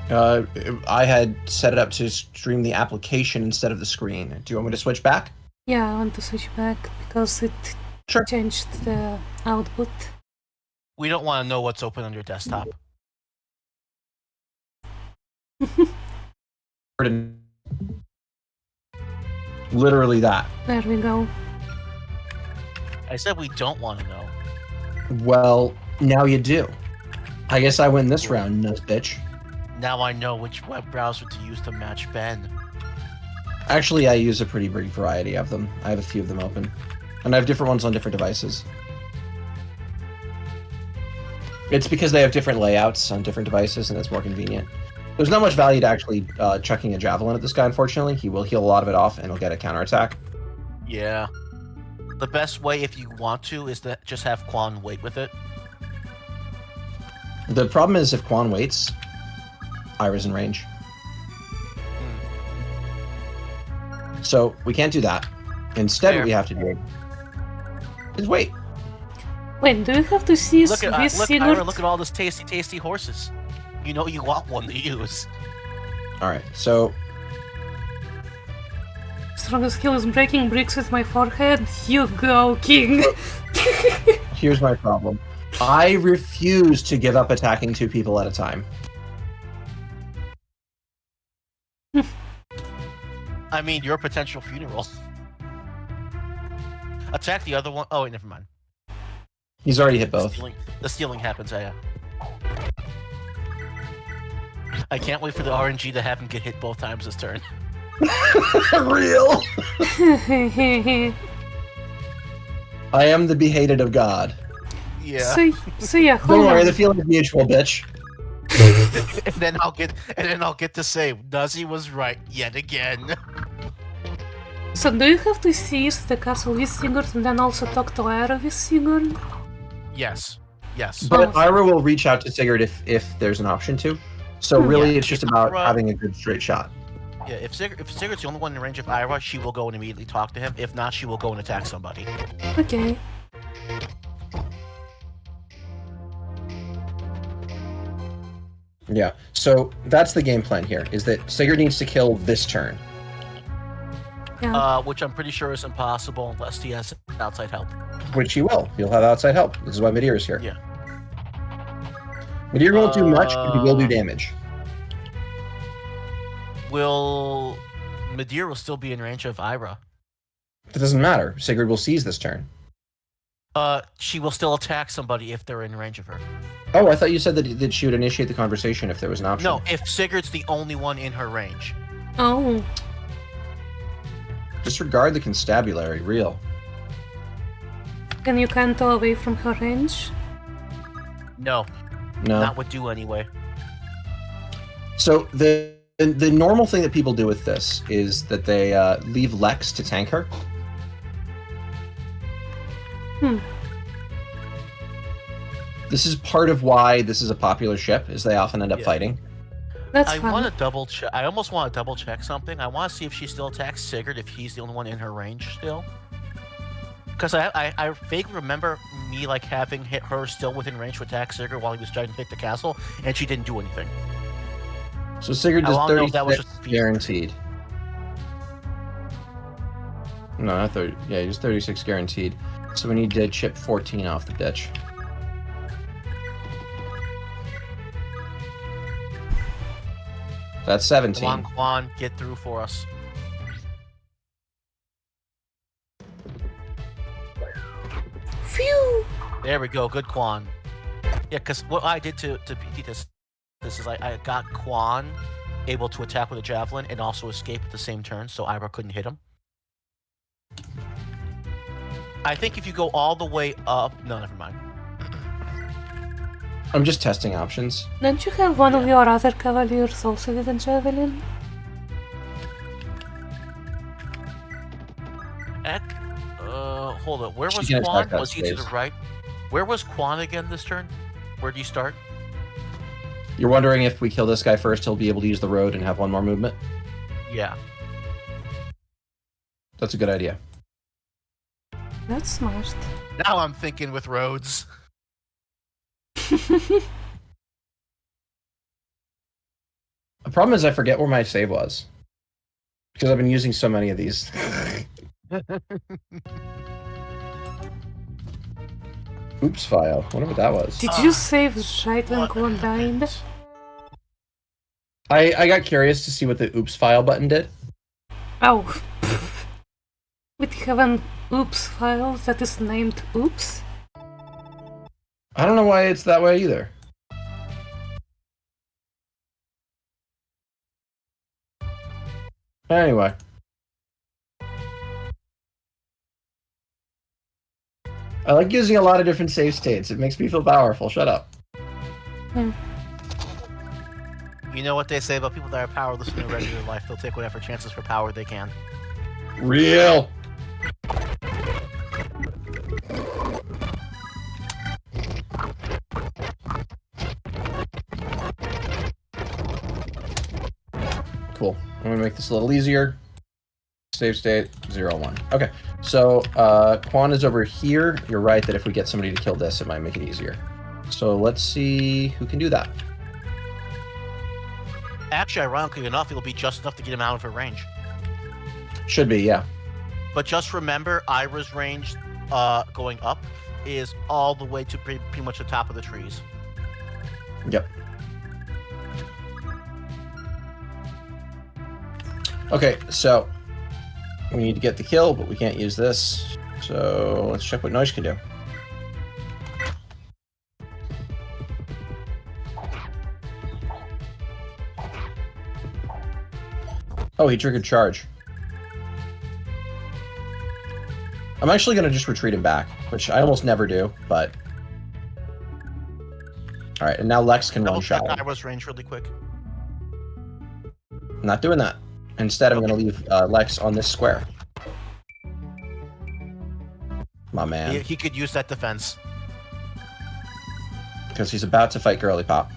I had set it up to stream the application instead of the screen. Do you want me to switch back?
Yeah, I want to switch back because it
Sure.
changed the output.
We don't want to know what's open on your desktop.
Literally that.
There we go.
I said we don't want to know.
Well, now you do. I guess I win this round, nut bitch.
Now I know which web browser to use to match Ben.
Actually, I use a pretty big variety of them. I have a few of them open. And I have different ones on different devices. It's because they have different layouts on different devices, and it's more convenient. There's not much value to actually chucking a javelin at this guy, unfortunately. He will heal a lot of it off, and he'll get a counterattack.
Yeah. The best way, if you want to, is to just have Quan wait with it.
The problem is if Quan waits, Ira's in range. So we can't do that. Instead, what we have to do is wait.
Wait, do you have to see
Look at
this
look,
Sigurd?
Ira, look at all this tasty horses. You know you want one to use.
All right, so
Strongest skill is breaking bricks with my forehead. You go, king.
here's my problem. I refuse to give up attacking two people at a time.
I mean, your potential funeral. Attack the other one. Oh, wait, never mind.
He's already hit both.
The stealing happens, yeah. I can't wait for the RNG to have him get hit both times this turn.
Real. I am the behated of God.
Yeah.
So yeah,
Don't
hold
worry,
on.
the feeling's mutual, bitch.
and then I'll get to say Nazi was right yet again.
So do you have to seize the castle with Sigurd and then also talk to Ira with Sigurd?
Yes. Yes.
But Ira will reach out to Sigurd if there's an option to. So really,
Yeah,
it's just
if
about
Ira-
having a good straight shot.
Yeah, if Sigurd's the only one in range of Ira, she will go and immediately talk to him. If not, she will go and attack somebody.
Okay.
Yeah. So that's the game plan here: is that Sigurd needs to kill this turn.
Yeah.
Which I'm pretty sure is impossible unless he has outside help.
Which he will. He'll have outside help. This is why Midir is here.
Yeah.
Midir won't do much, but he will do damage.
Will Midir will still be in range of Ira?
It doesn't matter. Sigurd will seize this turn.
She will still attack somebody if they're in range of her.
Oh, I thought you said that she would initiate the conversation if there was an option.
No, if Sigurd's the only one in her range.
Oh.
Disregard the constabulary. Real.
Then you can't go away from her range?
No,
No.
not with do anyway.
So the normal thing that people do with this is that they leave Lex to tank her. This is part of why this is a popular ship, is they often end up
Yeah.
fighting.
That's
I
fine.
want to double check. I almost want to double check something. I want to see if she still attacks Sigurd if he's the only one in her range still. Because I vaguely remember me like having hit her still within range to attack Sigurd while he was trying to take the castle, and she didn't do anything.
So Sigurd
I
does
wanna know if
36
that was just speed.
guaranteed. No, not 30. Yeah, he does 36 guaranteed. So we need to chip 14 off the bitch. That's 17.
Come on, Quan, get through for us.
Phew!
There we go. Good Quan. Yeah, because what I did to beat this is I got Quan able to attack with a javelin and also escape at the same turn, so Ira couldn't hit him. I think if you go all the way up... No, never mind.
I'm just testing options.
Don't you have one of your other cavaliers also with a javelin?
Hold up. Where
She
was
can attack
Quan?
that
Was he to the
space.
right? Where was Quan again this turn? Where do you start?
You're wondering if we kill this guy first, he'll be able to use the road and have one more movement?
Yeah.
That's a good idea.
That's smart.
Now I'm thinking with roads.
The problem is I forget where my save was. Because I've been using so many of these. Oops file. Wonder what that was.
Did you save right when Quan died?
I got curious to see what the oops file button did.
Oh. We have an oops file that is named oops?
I don't know why it's that way either. Anyway. I like using a lot of different save states. It makes me feel powerful. Shut up.
You know what they say about people that are powerless in their regular life? They'll take whatever chances for power they can.
Real. Cool. I'm gonna make this a little easier. Save state 0-1. Okay, so Quan is over here. You're right that if we get somebody to kill this, it might make it easier. So let's see who can do that.
Actually, ironically enough, it'll be just enough to get him out of her range.
Should be, yeah.
But just remember, Ira's range going up is all the way to pretty much the top of the trees.
Yep. Okay, so we need to get the kill, but we can't use this. So let's check what Noise can do. Oh, he triggered charge. I'm actually going to just retreat him back, which I almost never do, but... Alright, and now Lex can one-shot him.
Ira's range really quick.
I'm not doing that. Instead, I'm going to leave Lex on this square. My man.
He could use that defense.
Because he's about to fight Girly Pop.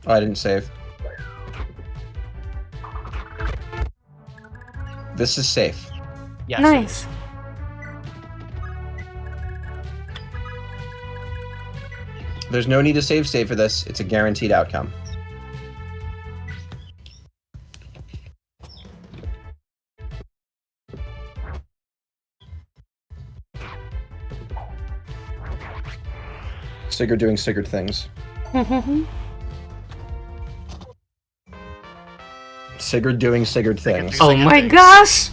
Oh, I didn't save. This is safe.
Yes,
Nice.
There's no need to save for this. It's a guaranteed outcome. Sigurd doing Sigurd things. Sigurd doing Sigurd things.
Oh my gosh!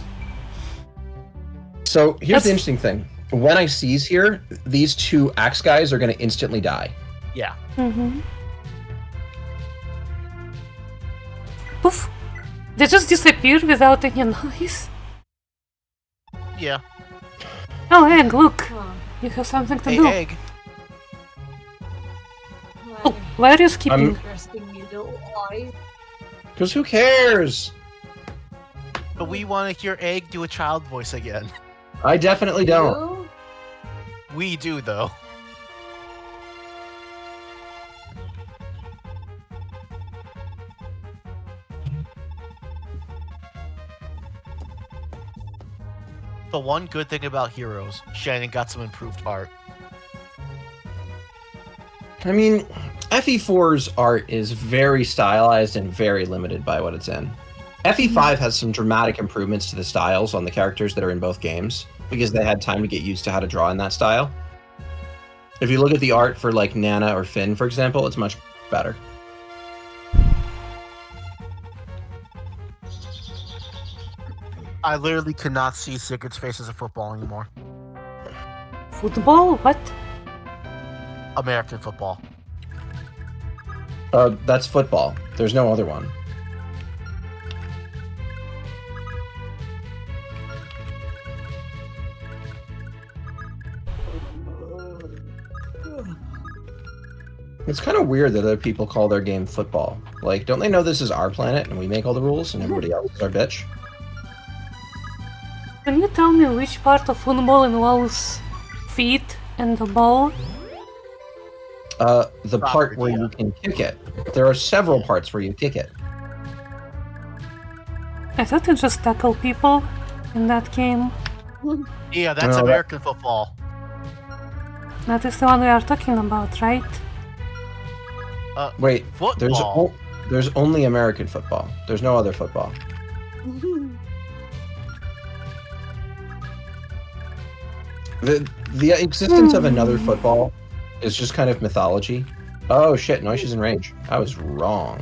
So here's
That's-
the interesting thing. When I seize here, these two axe guys are going to instantly die.
Yeah.
Poof! They just disappeared without any noise.
Yeah.
Oh, Egg, look!
Huh.
You have something to
Hey,
do.
Egg.
Oh, why are you skipping?
Interesting little eye.
Because who cares?
But we want to hear Egg do a child voice again.
I definitely don't.
You?
We do, though. The one good thing about Heroes, Shannon got some improved art.
I mean, FE4's art is very stylized and very limited by what it's in. FE5 has some dramatic improvements to the styles on the characters that are in both games, because they had time to get used to how to draw in that style. If you look at the art for like Nana or Finn, for example, it's much better.
I literally could not see Sigurd's face as a football anymore.
Football? What?
American football.
That's football. There's no other one. It's kind of weird that other people call their game football. Like, don't they know this is our planet and we make all the rules and everybody else is our bitch?
Can you tell me which part of football involves feet and the ball?
The part where you can kick it. There are several parts where you kick it.
I thought you just tackle people in that game.
Yeah, that's
No,
American football.
That is the one we are talking about, right?
Wait,
Football.
there's only American football. There's no other football. The existence of another football is just kind of mythology. Oh shit, Noisha's in range. I was wrong.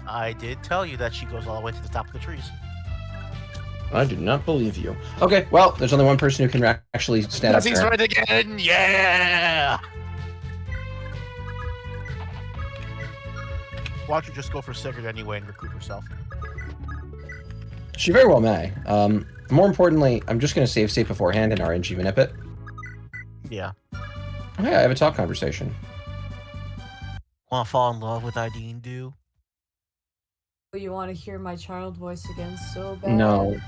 I did tell you that she goes all the way to the top of the trees.
I do not believe you. Okay, well, there's only one person who can actually stand up
He's
there.
right again! Yeah! Why don't you just go for Sigurd anyway and recruit yourself?
She very well may. More importantly, I'm just going to save state beforehand and RNG manip it.
Yeah.
Oh, hey, I have a talk conversation.
Want to fall in love with Ideen, do?
You want to hear my child voice again so bad?
No.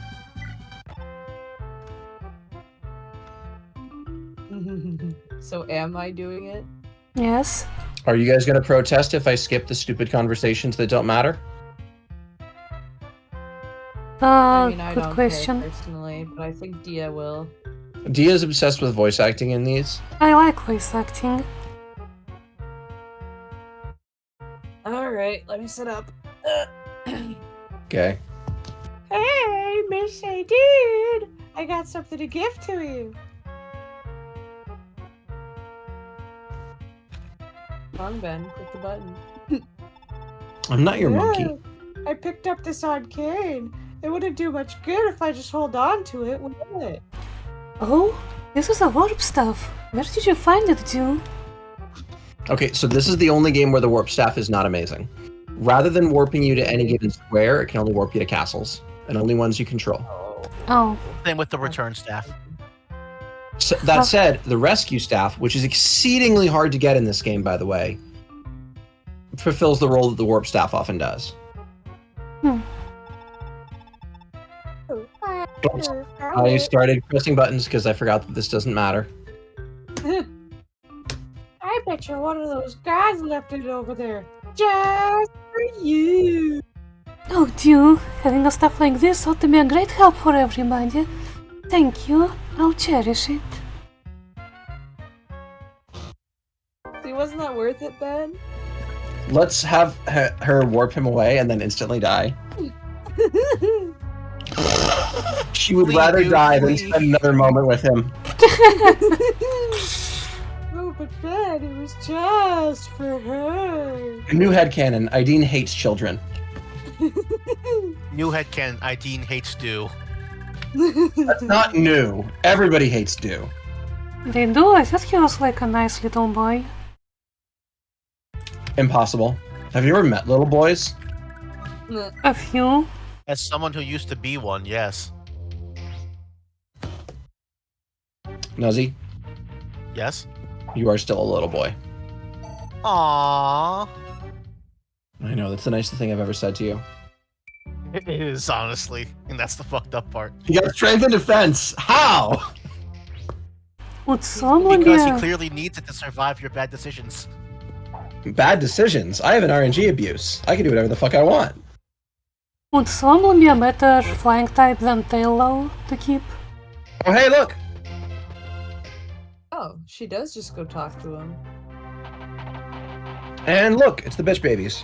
So am I doing it?
Yes.
Are you guys going to protest if I skip the stupid conversations that don't matter?
I mean, I
Good
don't
question.
care personally, but I think Dia will.
Dia's obsessed with voice acting in these.
I like voice acting.
Alright, let me sit up.
Okay.
Hey, Miss Dude! I got something to give to you. Come on, Ben, click the button.
I'm not your monkey.
I picked up this arcane. It wouldn't do much good if I just hold on to it, would it?
Oh, this is a warp stuff. Where did you find it, Jew?
Okay, so this is the only game where the warp staff is not amazing. Rather than warping you to any given square, it can only warp you to castles, and only ones you control.
Oh,
Same with the return staff.
So, that said, the rescue staff, which is exceedingly hard to get in this game, by the way, fulfills the role that the warp staff often does. Oops. I started pressing buttons because I forgot that this doesn't matter.
I bet you're one of those guys left it over there. Just for you.
oh, Jew. Having a stuff like this ought to be a great help for everybody. Thank you. I'll cherish it.
See, wasn't that worth it, Ben?
Let's have her warp him away and then instantly die. She would
Please
rather
do,
die than
please.
spend another moment with him.
Oh, but Ben, it was just for her.
New headcanon, Ideen hates children.
New headcanon, Ideen hates Dew.
That's not new. Everybody hates Dew.
They do? I thought he was like a nice little boy.
Impossible. Have you ever met little boys?
A few.
As someone who used to be one, yes.
Nuzzy,
Yes?
you are still a little boy.
Aww.
I know, that's the nicest thing I've ever said to you.
It is, honestly. And that's the fucked up part.
You got strength and defense. How?
Would someone be
Because he
a...
clearly needs it to survive your bad decisions.
Bad decisions. I have an RNG abuse. I can do whatever the fuck I want.
Would someone be a better flying type than Taillow to keep?
Oh, hey, look.
Oh, she does just go talk to him.
And look, it's the bitch babies.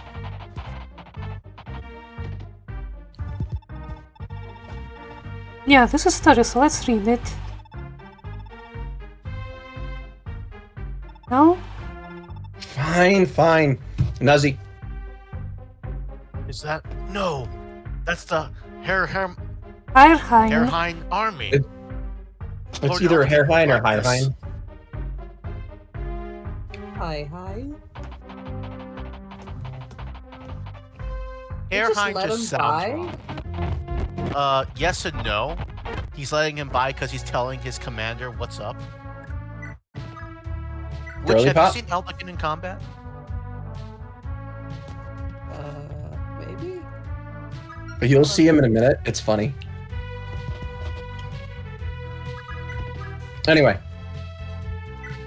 Yeah, this is story, so let's read it. No?
Fine, fine. Nuzzy,
Is that? No! That's the
Fireheim.
Hairhine army.
it's either Hairhine or Highhine.
Hi, hi.
Airheim
let
just
him
sounds
by?
wrong. Yes and no. He's letting him by because he's telling his commander what's up. Which,
Girly
have
pop?
you seen Eldican in combat?
Maybe?
You'll see him in a minute. It's funny. Anyway.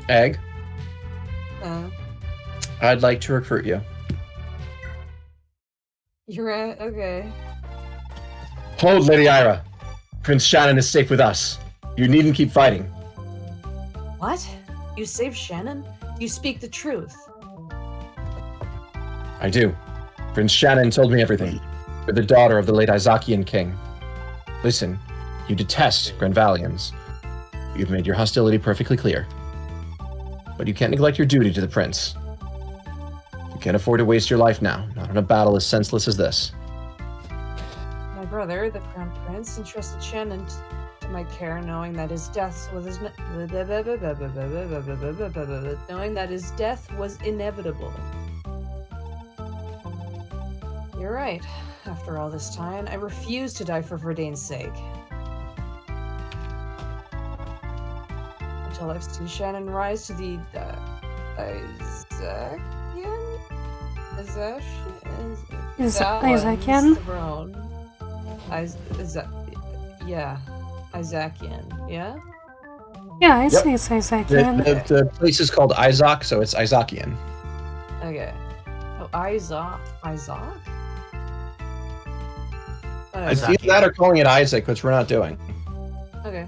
Egg, I'd like to recruit you.
You're right, okay.
Hold, Lady Ira. Prince Shannon is safe with us. You needn't keep fighting.
What? You saved Shannon? You speak the truth.
I do. Prince Shannon told me everything. You're the daughter of the late Isakian king. Listen, you detest Grenvalians. You've made your hostility perfectly clear. But you can't neglect your duty to the prince. You can't afford to waste your life now, not in a battle as senseless as this.
My brother, the Crown Prince, entrusted Shannon to my care, knowing that his death was inevitable. You're right. After all this time, I refuse to die for Verdane's sake. Until I've seen Shannon rise to the
Isakian?
throne. Isakian, yeah?
Yeah, I
Yep.
say it's Isakian.
The place is called Izak, so it's Isakian.
Okay. Oh, Isaac?
It's either that or calling it Isaac, which we're not doing.
Okay.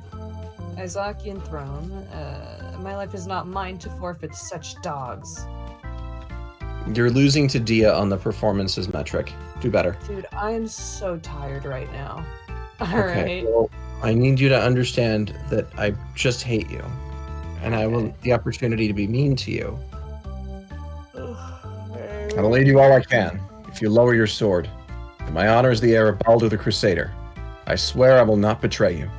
Isakian throne. My life is not mine to forfeit such dogs.
You're losing to Dia on the performances metric. Do better.
Dude, I'm so tired right now. Alright.
Well, I need you to understand that I just hate you. And I want the opportunity to be mean to you. I'll aid you all I can, if you lower your sword. And my honor is the heir of Baldur the Crusader. I swear I will not betray you.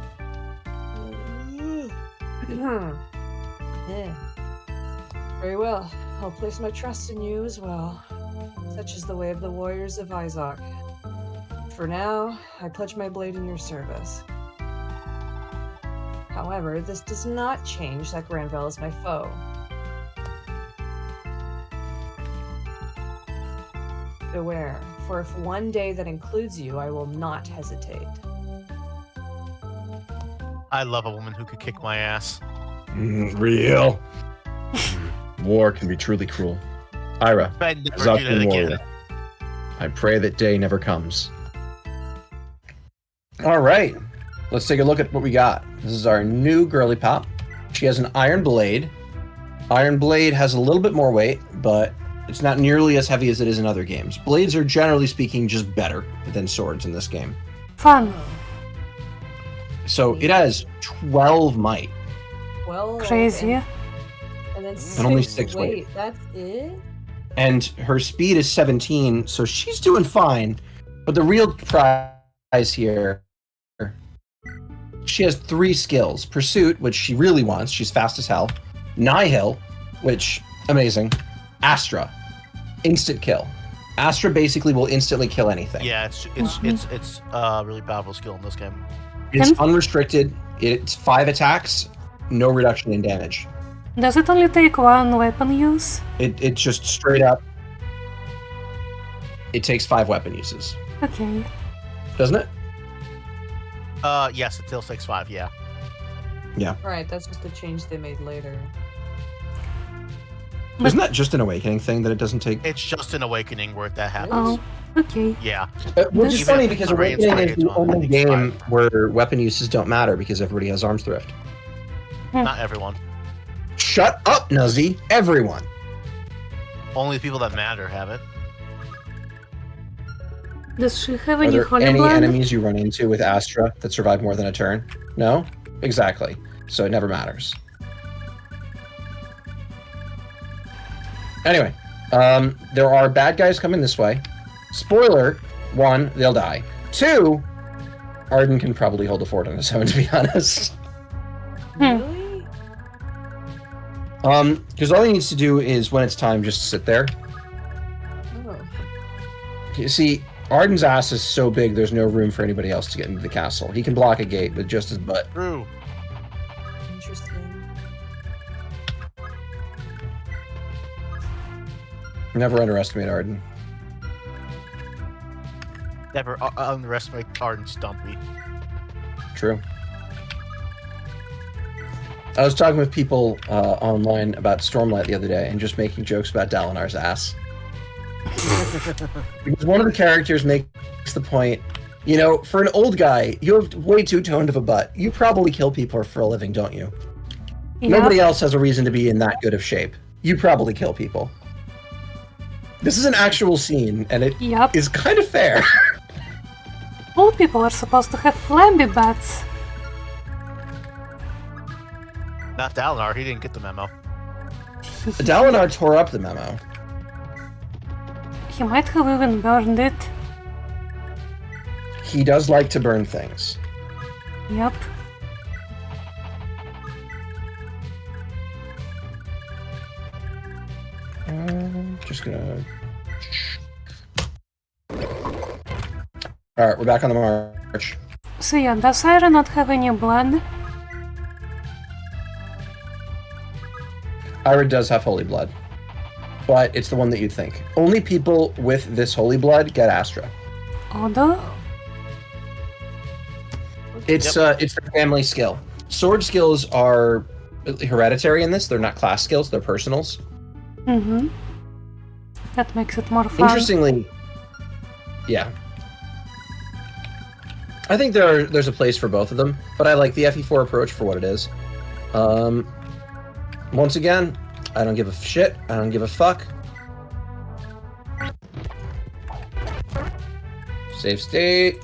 Yeah. Very well. I'll place my trust in you as well. Such is the way of the warriors of Isaac. For now, I pledge my blade in your service. However, this does not change that Granville is my foe. Beware, for if one day that includes you, I will not hesitate.
I love a woman who could kick my ass.
Real. War can be truly cruel. Ira,
I'd never do that
Zakian
again.
warrior. I pray that day never comes. All right, let's take a look at what we got. This is our new girly pop. She has an iron blade. Iron blade has a little bit more weight, but it's not nearly as heavy as it is in other games. Blades are generally speaking just better than swords in this game.
Fun.
So it has 12 might.
Well,
Crazy.
And then
And only 6 weight.
weight. That's it?
And her speed is 17, so she's doing fine. But the real prize here, she has 3 skills. Pursuit, which she really wants, she's fast as hell. Nihil, which, amazing. Astra, instant kill. Astra basically will instantly kill anything.
Yeah, it's a really powerful skill in this game.
It's unrestricted, it's 5 attacks, no reduction in damage.
Does it only take one weapon use?
It just straight up, it takes 5 weapon uses.
Okay.
Doesn't it?
Yes, it still takes 5, yeah.
Right, that's just the change they made later.
Isn't that just an awakening thing that it doesn't take?
It's just an awakening where that happens.
Oh, okay.
Yeah.
Which is
Even
funny
if
because
the range
Awakening is
target's
the
on,
only
it's
game
5.
where weapon uses don't matter because everybody has arms thrift.
Not everyone.
Shut up, Nuzzy! Everyone!
Only the people that matter have it.
Does she have
Are
any
there
holy
any
blood?
enemies you run into with Astra that survive more than a turn? No? Exactly. So it never matters. Anyway, there are bad guys coming this way. Spoiler, 1, they'll die. 2, Arden can probably hold the fort on his own, to be honest.
Really?
Because all he needs to do is, when it's time, just sit there.
Oh.
You see, Arden's ass is so big, there's no room for anybody else to get into the castle. He can block a gate with just his butt.
True.
Interesting.
Never underestimate Arden.
Never underestimate Arden Stumpy.
True. I was talking with people online about Stormlight the other day and just making jokes about Dalinar's ass. Because one of the characters makes the point, you know, for an old guy, you have way too toned of a butt. You probably kill people for a living, don't you?
Yep.
Nobody else has a reason to be in that good of shape. You probably kill people. This is an actual scene, and it
Yep.
is kind of fair.
Old people are supposed to have flabby butts.
Not Dalinar, he didn't get the memo.
Dalinar tore up the memo.
He might have even burned it.
He does like to burn things.
Yep.
Just gonna... Alright, we're back on the march.
So yeah, does Ira not have any blood?
Ira does have holy blood, but it's the one that you'd think. Only people with this holy blood get Astra.
Odo?
It's their family skill. Sword skills are hereditary in this. They're not class skills. They're personals.
Mm-hmm. That makes it more fun.
Interestingly, yeah. I think there's a place for both of them, but I like the FE4 approach for what it is. Once again, I don't give a shit. I don't give a fuck. Save state.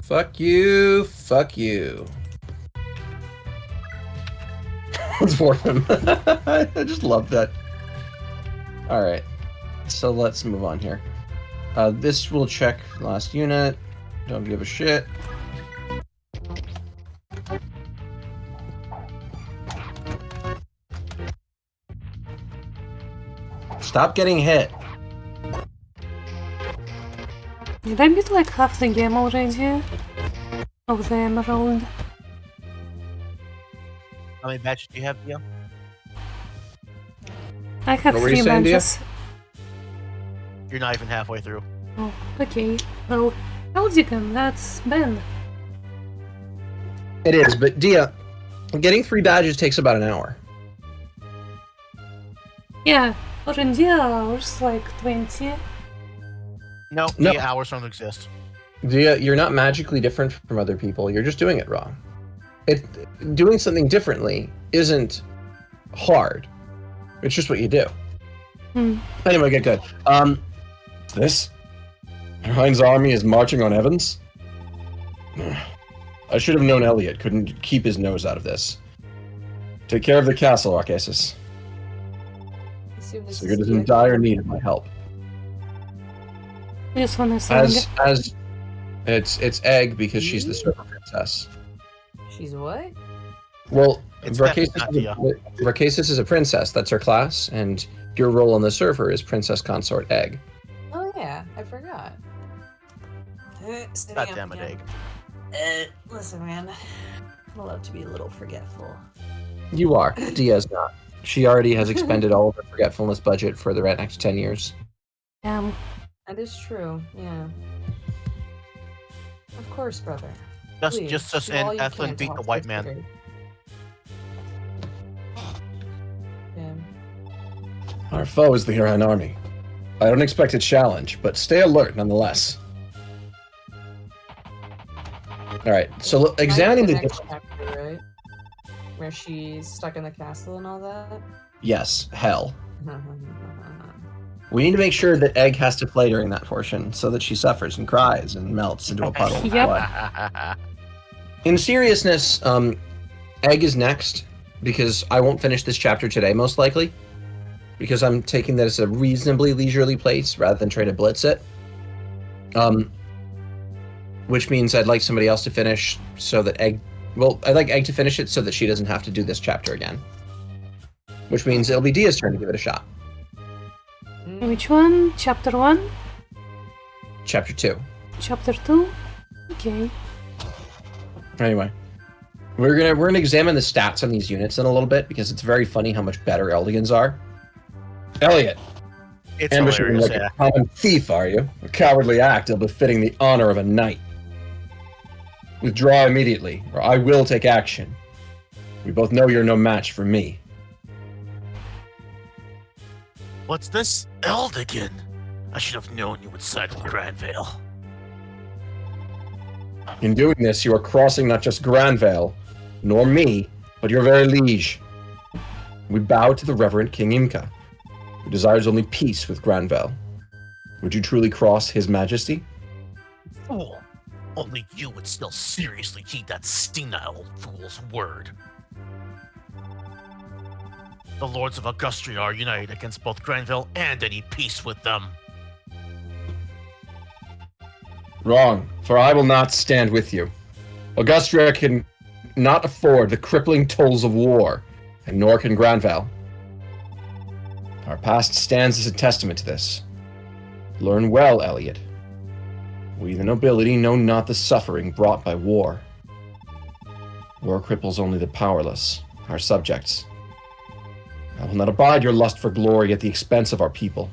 Fuck you. Fuck you. Let's force him. I just love that. Alright. So let's move on here. This will check last unit. Don't give a shit. Stop getting hit.
Did I beat like half the game already? Of the Emerald?
How many badges do you have, Dio?
I have
What were you
3
saying, Dia?
badges.
You're not even halfway through.
Oh, okay. Well, Eldigan, that's Ben.
It is, but Dia, getting 3 badges takes about an hour.
Yeah, for India hours, like 20.
No,
No.
the hours don't exist.
Dia, you're not magically different from other people. You're just doing it wrong. Doing something differently isn't hard. It's just what you do. Anyway, get good. This? Hein's army is marching on Evans? I should have known Elliot couldn't keep his nose out of this. Take care of the castle, Arcesis. Sigurd is in dire need of my help.
This one is Egg.
As it's Egg because she's the server princess.
She's what?
Well,
It's definitely
Arcesis is a princess. That's her class, and your role on the server is Princess Consort Egg.
Oh yeah, I forgot.
God damn it, Egg.
Listen, man. I love to be a little forgetful.
You are. Dia's not. She already has expended all of her forgetfulness budget for the next 10 years.
Damn.
That is true, yeah. Of course, brother. Please,
Just
do all
and
you
Ethlin
can
beat
to
the white
watch
man.
Twitter. Yeah.
Our foe is the Huron army. I don't expect a challenge, but stay alert nonetheless. Alright, so examining the...
next chapter, right? Where she's stuck in the castle and all that?
Yes, hell. We need to make sure that Egg has to play during that portion, so that she suffers and cries and melts into a puddle of
Yep.
blood. In seriousness, Egg is next, because I won't finish this chapter today, most likely. Because I'm taking that as a reasonably leisurely pace, rather than try to blitz it. Which means I'd like somebody else to finish, so that Egg... Well, I'd like Egg to finish it so that she doesn't have to do this chapter again. Which means it'll be Dia's turn to give it a shot.
Which one? Chapter 1?
Chapter 2.
Chapter 2? Okay.
Anyway, we're gonna examine the stats on these units in a little bit because it's very funny how much better Eldigans are. Elliot,
It's
ambushing
hilarious,
like
yeah.
a common thief, are you? A cowardly act ill befitting the honor of a knight. Withdraw immediately, or I will take action. We both know you're no match for me.
What's this? Eldigan? I should have known you would side with Granvale.
In doing this, you are crossing not just Granvale, nor me, but your very liege. We bow to the Reverend King Imka, who desires only peace with Granvale. Would you truly cross His Majesty?
Fool! Only you would still seriously heed that senile old fool's word. The Lords of Augustria are united against both Granville and any peace with them.
Wrong, for I will not stand with you. Augustria can not afford the crippling tolls of war, and nor can Granville. Our past stands as a testament to this. Learn well, Elliot. We, the nobility, know not the suffering brought by war. War cripples only the powerless, our subjects. I will not abide your lust for glory at the expense of our people.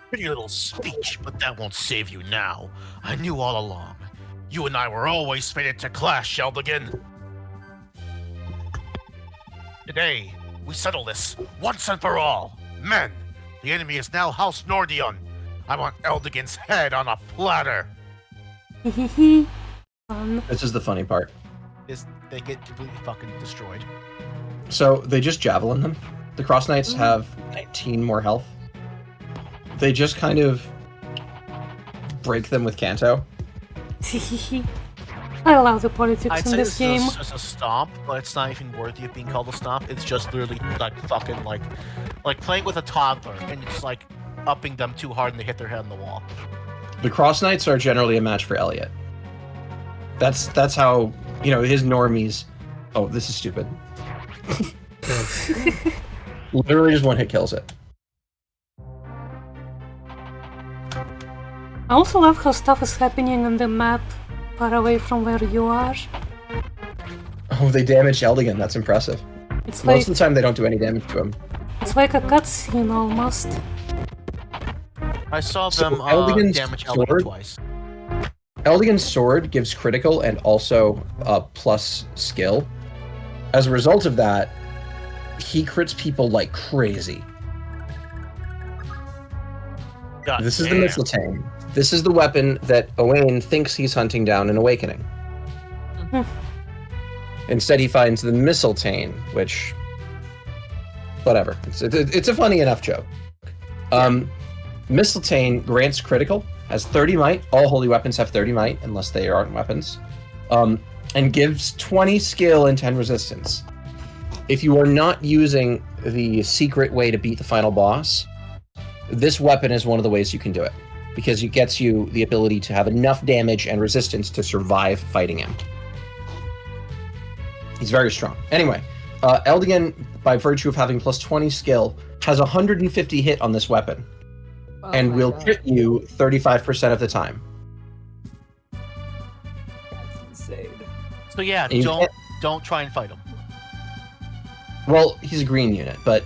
Pretty little speech, but that won't save you now. I knew all along. You and I were always fated to clash, Eldigan. Today, we settle this once and for all. Men, the enemy is now House Nordion. I want Eldigan's head on a platter.
Hehehe. Fun.
This is the funny part.
They get completely fucking destroyed.
So, they just javelin them. The Cross Knights have 19 more health. They just kind of break them with Kanto.
Hehehe. I love the politics
I'd
in
say
this
this
game.
is just a stomp, but it's not even worthy of being called a stomp. It's just literally like fucking like playing with a toddler and just like upping them too hard and they hit their head on the wall.
The Cross Knights are generally a match for Elliot. That's how, you know, his normies... Oh, this is stupid. Literally just one hit kills it.
I also love how stuff is happening on the map far away from where you are.
Oh, they damaged Eldigan. That's impressive.
It's like
Most of the time, they don't do any damage to him.
it's like a cutscene almost.
I saw
So
them
Eldigan's
damage Eldigan
sword-
twice.
Eldigan's sword gives critical and also plus skill. As a result of that, he crits people like crazy.
God
This is the
damn.
Mistletoe. This is the weapon that Owain thinks he's hunting down in Awakening. Instead, he finds the Mistletoe, which... Whatever. It's a funny enough joke. Mistletoe grants critical, has 30 might. All holy weapons have 30 might, unless they aren't weapons. And gives 20 skill and 10 resistance. If you are not using the secret way to beat the final boss, this weapon is one of the ways you can do it. Because it gets you the ability to have enough damage and resistance to survive fighting him. He's very strong. Anyway, Eldigan, by virtue of having plus 20 skill, has 150 hit on this weapon.
Oh
and
my
will
God.
crit you 35% of the time.
That's insane.
So yeah,
You
don't try and fight him.
Well, he's a green unit, but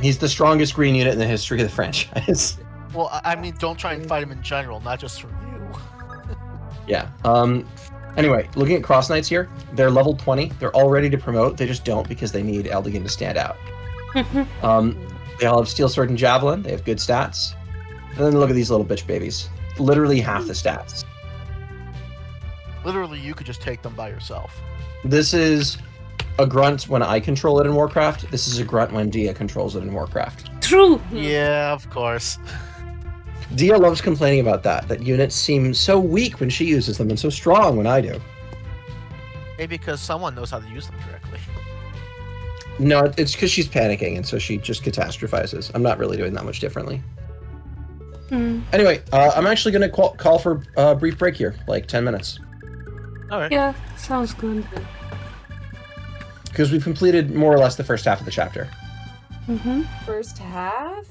he's the strongest green unit in the history of the franchise.
Well, I mean, don't try and fight him in general, not just from you.
Yeah. Anyway, looking at Cross Knights here, they're level 20. They're all ready to promote. They just don't because they need Eldigan to stand out. They all have Steel Sword and Javelin. They have good stats. And then look at these little bitch babies. Literally half the stats.
Literally, you could just take them by yourself.
This is a grunt when I control it in Warcraft. This is a grunt when Dia controls it in Warcraft.
True!
Yeah, of course.
Dia loves complaining about that units seem so weak when she uses them and so strong when I do.
Maybe because someone knows how to use them correctly.
No, it's because she's panicking, and so she just catastrophizes. I'm not really doing that much differently. Anyway, I'm actually going to call for a brief break here, like 10 minutes.
All right.
Yeah, sounds good.
Because we've completed more or less the first half of the chapter.
First half?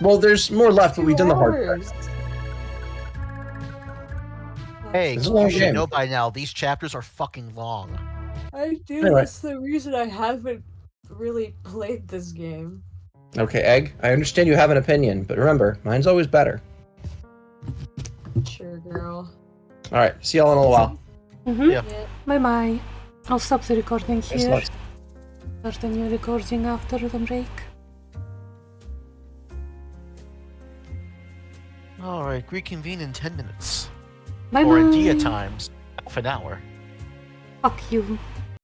Well, there's more left, but we've done the hard part.
2 hours.
Hey,
It's a long
you should
game.
know by now, these chapters are fucking long.
I do.
Anyway.
That's the reason I haven't really played this game.
Okay, Egg, I understand you have an opinion, but remember, mine's always better.
Sure, girl.
Alright, see y'all in a little while.
Yeah.
Yeah.
Bye-bye. I'll stop the recording
Thanks,
here.
Lex.
Start a new recording after the break.
Alright, reconvene in 10 minutes.
Bye-bye.
Or in Dia times, half an hour.
Fuck you.